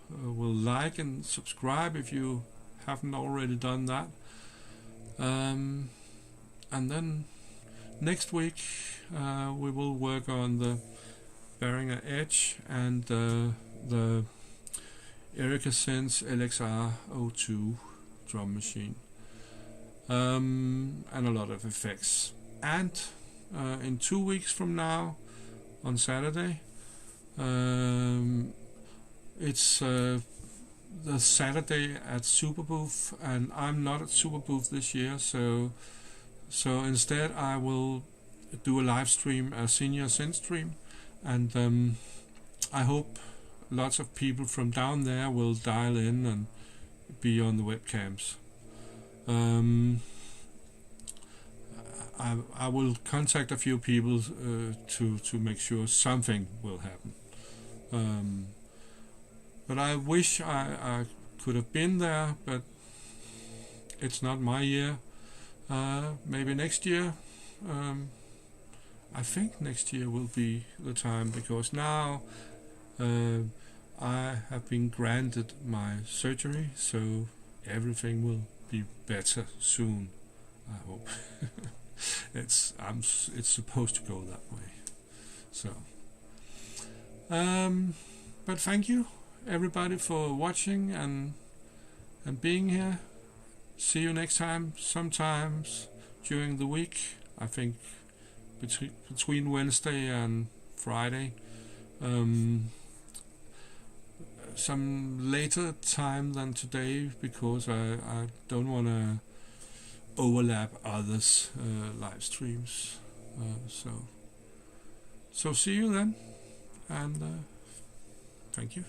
will like and subscribe if you haven't already done that. And then next week we will work on the Behringer Edge and the Erica Sense LXR02 drum machine, and a lot of effects. And in 2 weeks from now, on Saturday, it's the Saturday at Superbooth, and I'm not at Superbooth this year, so instead I will do a live stream, a senior synth stream, and I hope lots of people from down there will dial in and be on the webcams. I will contact a few people to make sure something will happen. But I wish I could have been there, but it's not my year. Maybe next year. I think next year will be the time, because now I have been granted my surgery, so everything will be better soon, I hope. It's supposed to go that way. So but thank you everybody for watching and being here. See you next time, sometimes during the week. I think between Wednesday and Friday. Some later time than today, because I don't want to overlap others' live streams. So see you then, and thank you.